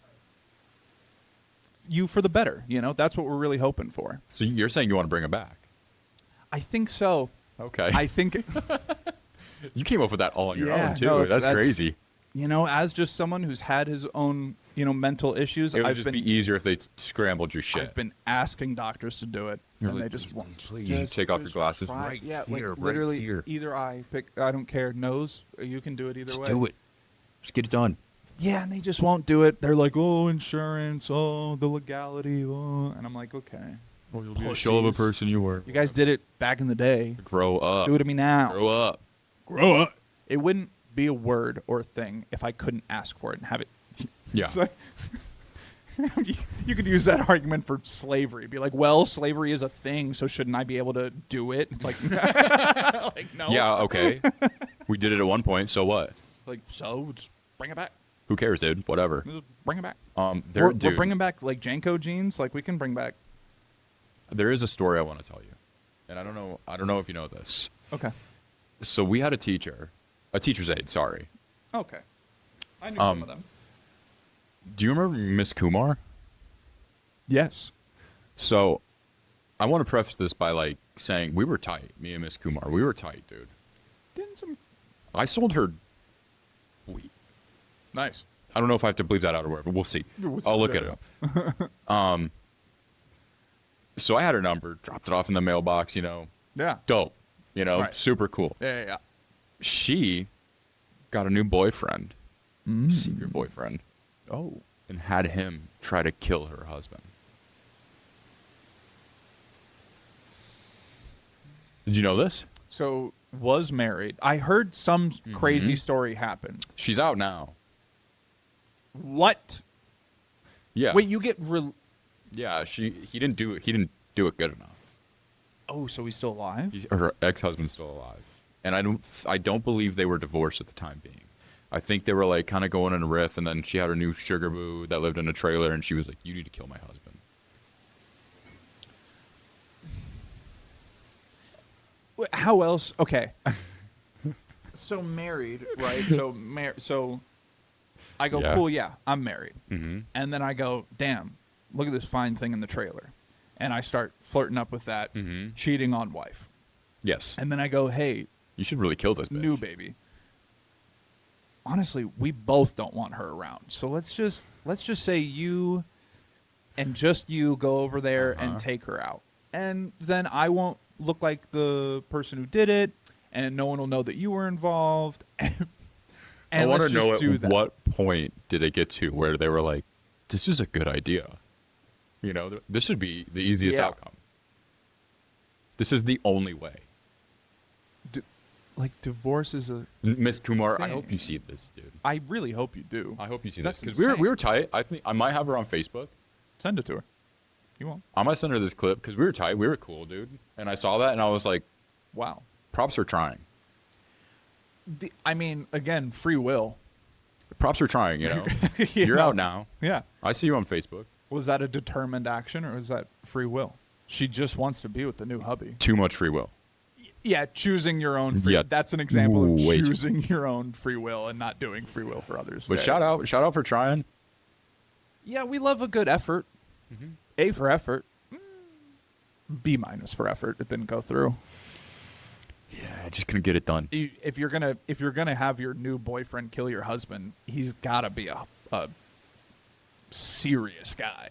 you for the better. You know, that's what we're really hoping for. So you're saying you want to bring it back? I think so. Okay. I think, you came up with that all on your Yeah, own too. no, that's that's- crazy. you know, as just someone who's had his own, you know, mental issues, It would I've just been be easier if they scrambled your shit. I've been asking doctors to do it, You're and like, they just "Please, won't. please, please, take off your glasses try." right yeah, here, like right literally here. either eye pick. I don't care. Nose, you can do it either Just way. do it. Just get it done. Yeah, and they just won't do it. They're like, oh, insurance, oh, the legality, oh, and I'm like, okay, Well, you'll be a shell of a person you were. you guys did it back in the day. Grow up. Do it to me now. Grow up. Grow up. It wouldn't be a word or a thing if I couldn't ask for it and have it. Yeah. It's like- you could use that argument for slavery. Be like, well, slavery is a thing, so shouldn't I be able to do it? It's like, like no. Yeah, okay. We did it at one point, so what? Like, so just bring it back. Who cares, dude? Whatever. Just bring it back. There, We're bringing back like Janko jeans. Like we can bring back. there is a story I want to tell you, and I don't know if you know this. Okay. So we had a teacher's aide. Sorry. Okay. I knew some of them. Do you remember Miss Kumar? Yes. So I want to preface this by like saying we were tight. Me and Miss Kumar, we were tight, dude. Didn't some I sold her weed. nice. I don't know if I have to bleep that out or whatever. We'll see. We'll see. I'll look Yeah, it up. So I had her number, dropped it off in the mailbox. You know, Yeah. dope. You know, Right. super cool. Yeah. She got a new boyfriend, secret boyfriend, Oh. and had him try to kill her husband. Did you know this? So was married. I heard some crazy story happen. She's out now. What? Yeah. Wait, you get Yeah. He didn't do it. He didn't do it good enough. Oh, so he's still alive? Her ex-husband's still alive, and I don't believe they were divorced at the time being. I think they were like kind of going in a riff, and then she had her new sugar boo that lived in a trailer, and she was like, "You need to kill my husband." How else? Okay. So married, right? So I go, Yeah. cool, yeah, I'm married. Mm-hmm. And then I go, damn, look at this fine thing in the trailer. And I start flirting up with that Mhm. cheating on wife. Yes. And then I go, hey, You should really kill this bitch. new baby. Honestly, we both don't want her around. So let's just say you and just you go over there Uh-huh. and take her out. And then I won't look like the person who did it, and no one will know that you were involved. And I want let's to know just do at that. what point did it get to where they were like, "This is a good idea." You know, this should be the easiest Yeah. outcome. This is the only way. Like divorce is a. Miss Kumar, I Thing. hope you see this, dude. I really hope you do. I hope you see That's this because we were insane. tight. I think I might have her on Facebook. Send it to her. He won't. I'm gonna send her this clip because we were tight. We were cool, dude. And I saw that and I was like, Wow. props for trying. I mean, again, free will. Props for trying, you know. You You're know? out now. Yeah. I see you on Facebook. Was that a determined action or was that free will? She just wants to be with the new hubby. Too much free will. Yeah, choosing your own free Yeah. That's an example of Way too- choosing your own free will and not doing free will for others. But Yeah. shout out for trying. Yeah, we love a good effort. A for effort. B minus for effort. It didn't go through. Yeah, I just couldn't get it done. If you're gonna have your new boyfriend kill your husband, he's gotta be a serious guy.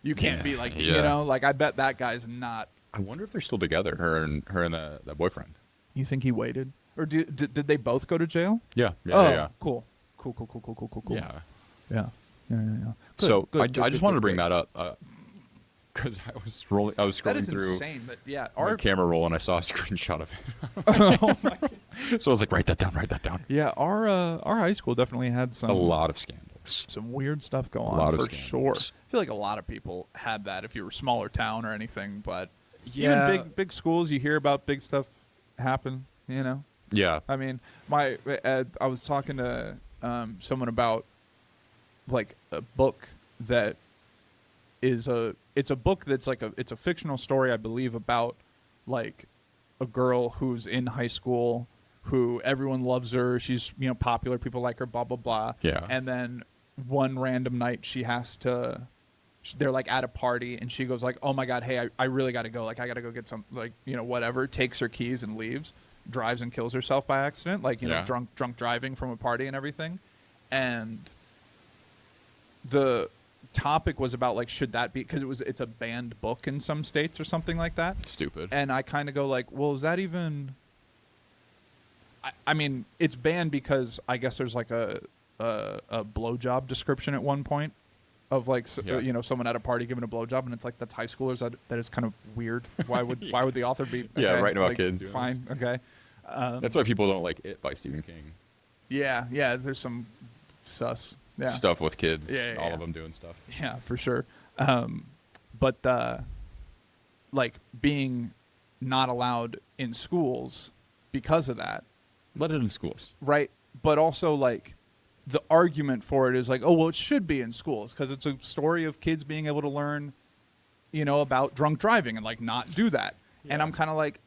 You can't be like you Yeah. know, like I bet that guy's not. I wonder if they're still together, her and the boyfriend. You think he waited, or did they both go to jail? Yeah. Oh, cool. Cool. Yeah. Yeah. Good, So good, I good, just good, wanted to good, bring great. that up because I was scrolling That is through insane. That yeah, my our camera roll and I saw a screenshot of it. oh my God. So I was like, write that down. Yeah, our high school definitely had some A lot of scandals. some weird stuff go A on lot of for sure. scandals. I feel like a lot of people had that if you were a smaller town or anything, but Yeah. even big schools, you hear about big stuff happen. You know, Yeah. I mean, I was talking to someone about like a book that is it's a book that's like it's a fictional story, I believe, about like a girl who's in high school who everyone loves her, she's popular, people like her, blah blah blah. Yeah. And then one random night they're like at a party and she goes like, oh my God, hey, I really got to go, like I got to go get some, like whatever, takes her keys and leaves, drives and kills herself by accident, like Yeah. drunk driving from a party and everything. And the topic was about like, should that be, because it's a banned book in some states or something like that. Stupid. And I kind of go like, well, is that even? I mean, it's banned because I guess there's like a blowjob description at one point of like Yeah. someone at a party giving a blowjob, and it's like that's high schoolers. That is kind of weird. Why would the author be? Yeah, okay, writing about like, kids doing Fine, okay. That's why people don't like It by Stephen King. Yeah. There's some sus. Yeah. Stuff with kids. Yeah, all yeah. of them doing stuff. Yeah, for sure. But like being not allowed in schools because of that, Let it in schools. right? But also like the argument for it is like, oh well, it should be in schools because it's a story of kids being able to learn, about drunk driving and like not do that. And Yeah. I'm kind of like,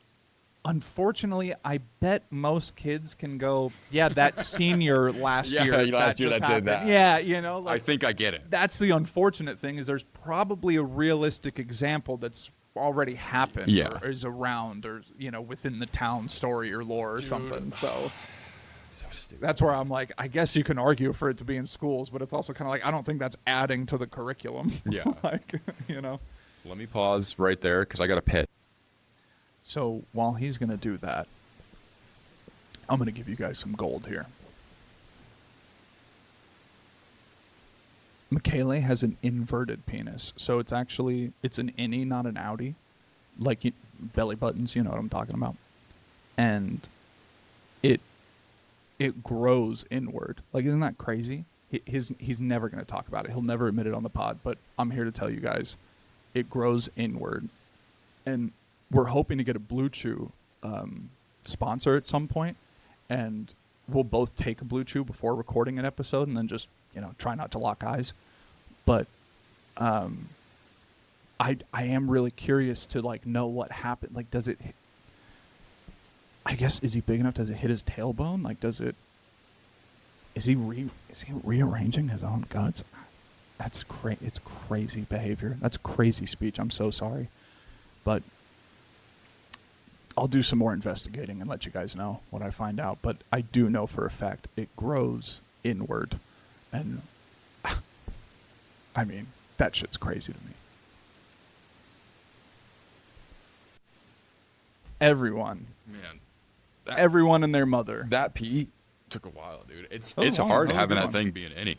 unfortunately, I bet most kids can go, yeah, that senior last Yeah, year, last year just that happened. did that. Yeah, like, I think I get it. that's the unfortunate thing is there's probably a realistic example that's already happened Yeah. or is around or within the town story or lore or something. So So stupid. that's where I'm like, I guess you can argue for it to be in schools, but it's also kind of like I don't think that's adding to the curriculum. Yeah. like Let me pause right there because I got a pet. So while he's gonna do that, I'm gonna give you guys some gold here. Michele has an inverted penis, so it's an innie, not an outie, like belly buttons. You know what I'm talking about, and it grows inward. Like, isn't that crazy? He's never gonna talk about it. He'll never admit it on the pod, but I'm here to tell you guys, it grows inward, and we're hoping to get a Blue Chew sponsor at some point, and we'll both take a Blue Chew before recording an episode, and then just try not to lock eyes. But I am really curious to like know what happened. Like, does it? I guess, is he big enough? Does it hit his tailbone? Like, does it? Is he rearranging his own guts? That's It's crazy behavior. That's crazy speech. I'm so sorry, but I'll do some more investigating and let you guys know what I find out. But I do know for a fact it grows inward, and I mean that shit's crazy to me. Everyone and their mother. That pee took a while, dude. It's That was long. hard That was a having good that one. thing being any.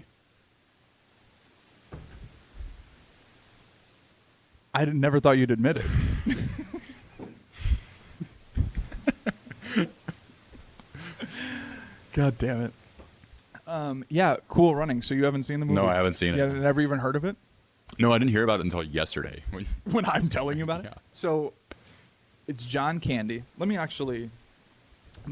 I never thought you'd admit it. God damn it. Yeah, Cool Running. So you haven't seen the movie? No, I haven't seen it. Yeah, never even heard of it? No, I didn't hear about it until yesterday. When I'm telling you about it. Yeah. So it's John Candy. Let me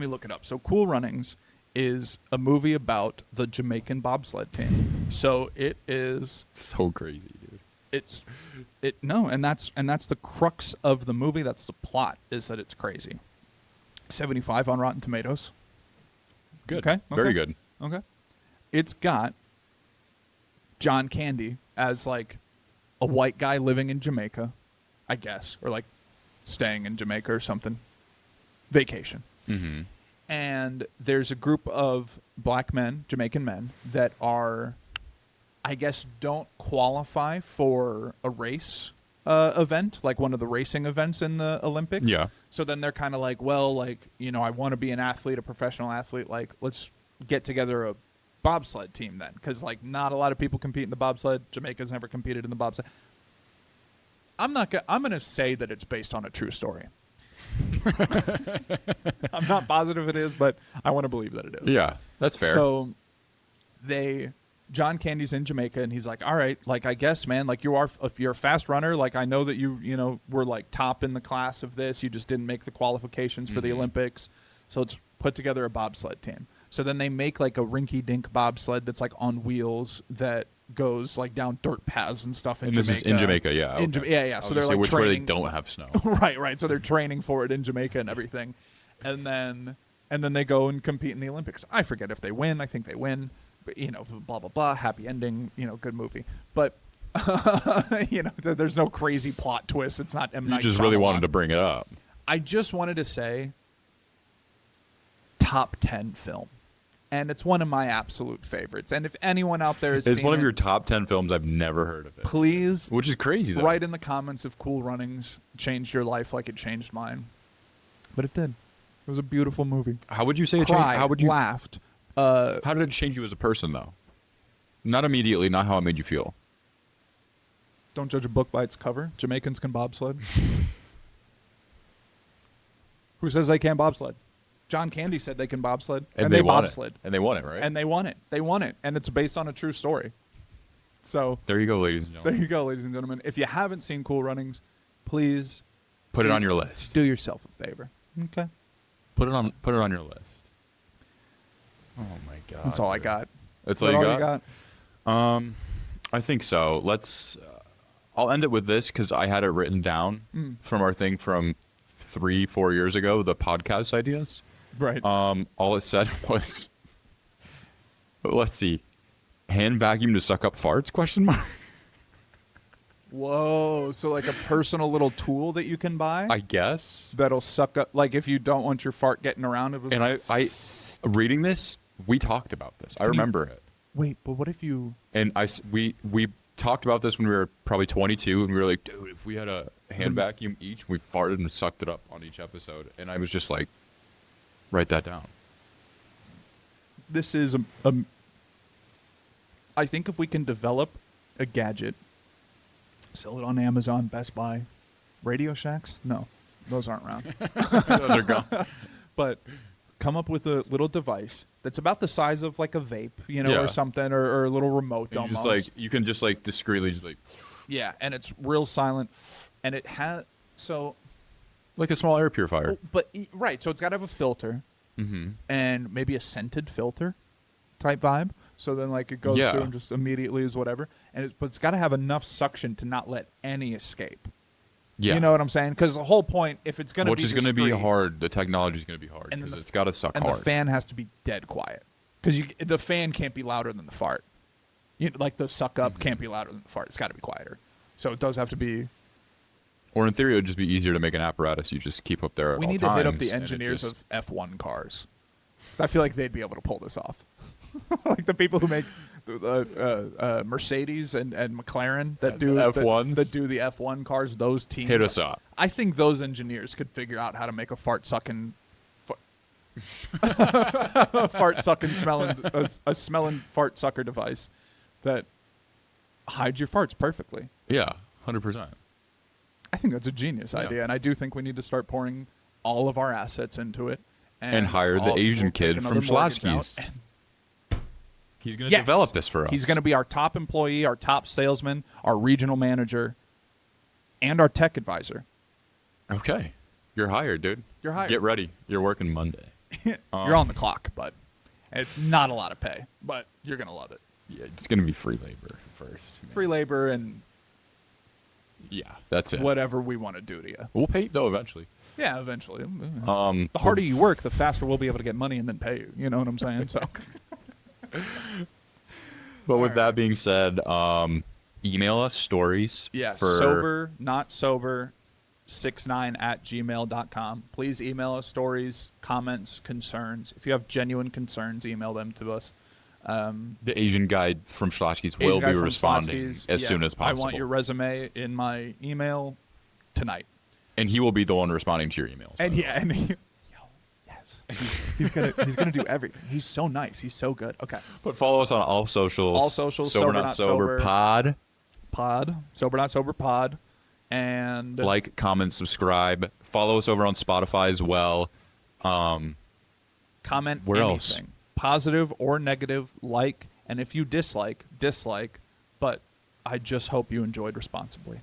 look it up. So Cool Runnings is a movie about the Jamaican bobsled team. So it is So crazy, dude. and that's the crux of the movie. That's the plot, is that it's crazy. 75 on Rotten Tomatoes. Good. Okay. Very good. Okay. It's got John Candy as like a white guy living in Jamaica, I guess, or like staying in Jamaica or something. Vacation. Mm-hmm. And there's a group of black men, Jamaican men, that are, I guess, don't qualify for a race event, like one of the racing events in the Olympics. Yeah. So then they're kind of like, well, like, you know, I want to be an athlete, a professional athlete. Like, let's get together a bobsled team then, because like not a lot of people compete in the bobsled. Jamaica's never competed in the bobsled. I'm gonna say that it's based on a true story. I'm not positive it is, but I want to believe that it is. Yeah, that's fair. So John Candy's in Jamaica, and he's like, all right, like, I guess, man, like, if you're a fast runner, like, I know that you know, were like top in the class of this. You just didn't make the qualifications for the Olympics. So let's put together a bobsled team. So then they make like a rinky-dink bobsled that's like on wheels that goes like down dirt paths and stuff in Jamaica. This is in Jamaica, yeah. Yeah. So they're like which training. where they don't have snow. right. So they're training for it in Jamaica and everything, and then they go and compete in the Olympics. I forget if they win. I think they win, but you know, blah blah blah. Happy ending. You know, good movie. But you know, there's no crazy plot twist. It's not M. Night You just really Shyamalan. wanted to bring it up. I just wanted to say top 10 film. And it's one of my absolute favorites. And if anyone out there is It's one of your top 10 films. I've never heard of it. please Which is crazy, though. write in the comments if Cool Runnings changed your life like it changed mine. But it did. It was a beautiful movie. How would you say it Cried, changed? How would you? laughed. How did it change you as a person, though? Not immediately. Not how it made you feel. Don't judge a book by its cover. Jamaicans can bobsled. Who says they can't bobsled? John Candy said they can bobsled, and they won bobsled. it. And they won it, right? And they won it. They won it. And it's based on a true story. So there you go, ladies and there gentlemen. you go, ladies and gentlemen. If you haven't seen Cool Runnings, please Put it on your list. do yourself a favor. Okay. Put it on your list. Oh my god. That's all I got. That's Is all that you got? I think so. Let's. I'll end it with this because I had it written down from our thing from 3-4 years ago, the podcast ideas. Right. All it said was, let's see, hand vacuum to suck up farts? Question mark. Whoa. So like a personal little tool that you can buy I guess. that'll suck up. Like if you don't want your fart getting around. It was And I reading this, we talked about this. I remember it. Wait, but what if you? And we talked about this when we were probably 22, and we were like, dude, if we had a hand vacuum each, we farted and sucked it up on each episode. And I was just like, write that down. This is I think if we can develop a gadget, sell it on Amazon, Best Buy, Radio Shacks. No, those aren't around. Those are gone. But come up with a little device that's about the size of like a vape, you know, Yeah. or something, or a little remote And almost. just like you can just like discreetly just like Yeah, and it's real silent, and it has a small air purifier. right. So it's got to have a filter, and maybe a scented filter type vibe. So then like it goes Yeah. through and just immediately is whatever, but it's got to have enough suction to not let any escape. Yeah. You know what I'm saying? Because the whole point, if it's going to be Which is going to be discreet, hard. The technology is going to be hard And then because the- it's got to suck and hard. the fan has to be dead quiet, because the fan can't be louder than the fart. Like the suck up can't be louder than the fart. It's got to be quieter. So it does have to be. Or in theory, it would just be easier to make an apparatus you just keep up there at We all need to hit up times, the and it engineers just- of F1 cars. 'Cause I feel like they'd be able to pull this off. Like the people who make Mercedes and McLaren that do F1s? that do the F1 cars. Those teams Hit us up. I think those engineers could figure out how to make a fart sucking, a smelling fart sucker device that hides your farts perfectly. Yeah, 100%. I think that's a genius Yeah. idea, and I do think we need to start pouring all of our assets into it. And hire the Asian we'll take kid another from mortgage out Schlotzky's. He's going to develop this for us. He's going to be our top employee, our top salesman, our regional manager, and our tech advisor. Okay. You're hired, dude. You're hired. Get ready. You're working Monday. You're on the clock, but it's not a lot of pay, but you're going to love it. Yeah, it's going to be free labor first. Free labor and Yeah, that's it. whatever we want to do to you. We'll pay you, though, eventually. Yeah, eventually. The harder you work, the faster we'll be able to get money and then pay you. You know what I'm saying? So, But with that being said, email us stories. yeah, for sober, not sober, 69@gmail.com. Please email us stories, comments, concerns. If you have genuine concerns, email them to us. the Asian guy from Schlotzky's Asian will guy be from responding Schlotzky's, as yeah, soon as possible. I want your resume in my email tonight. And he will be the one responding to your emails. And yeah, and yes, he's gonna do everything. He's so nice. He's so good. Okay, But follow us on all socials. All socials, Sober Not Sober Pod. sober not sober pod, and Like, comment, subscribe. Follow us over on Spotify as well. comment where anything, else? positive or negative. Like, and if you dislike. But I just hope you enjoyed responsibly.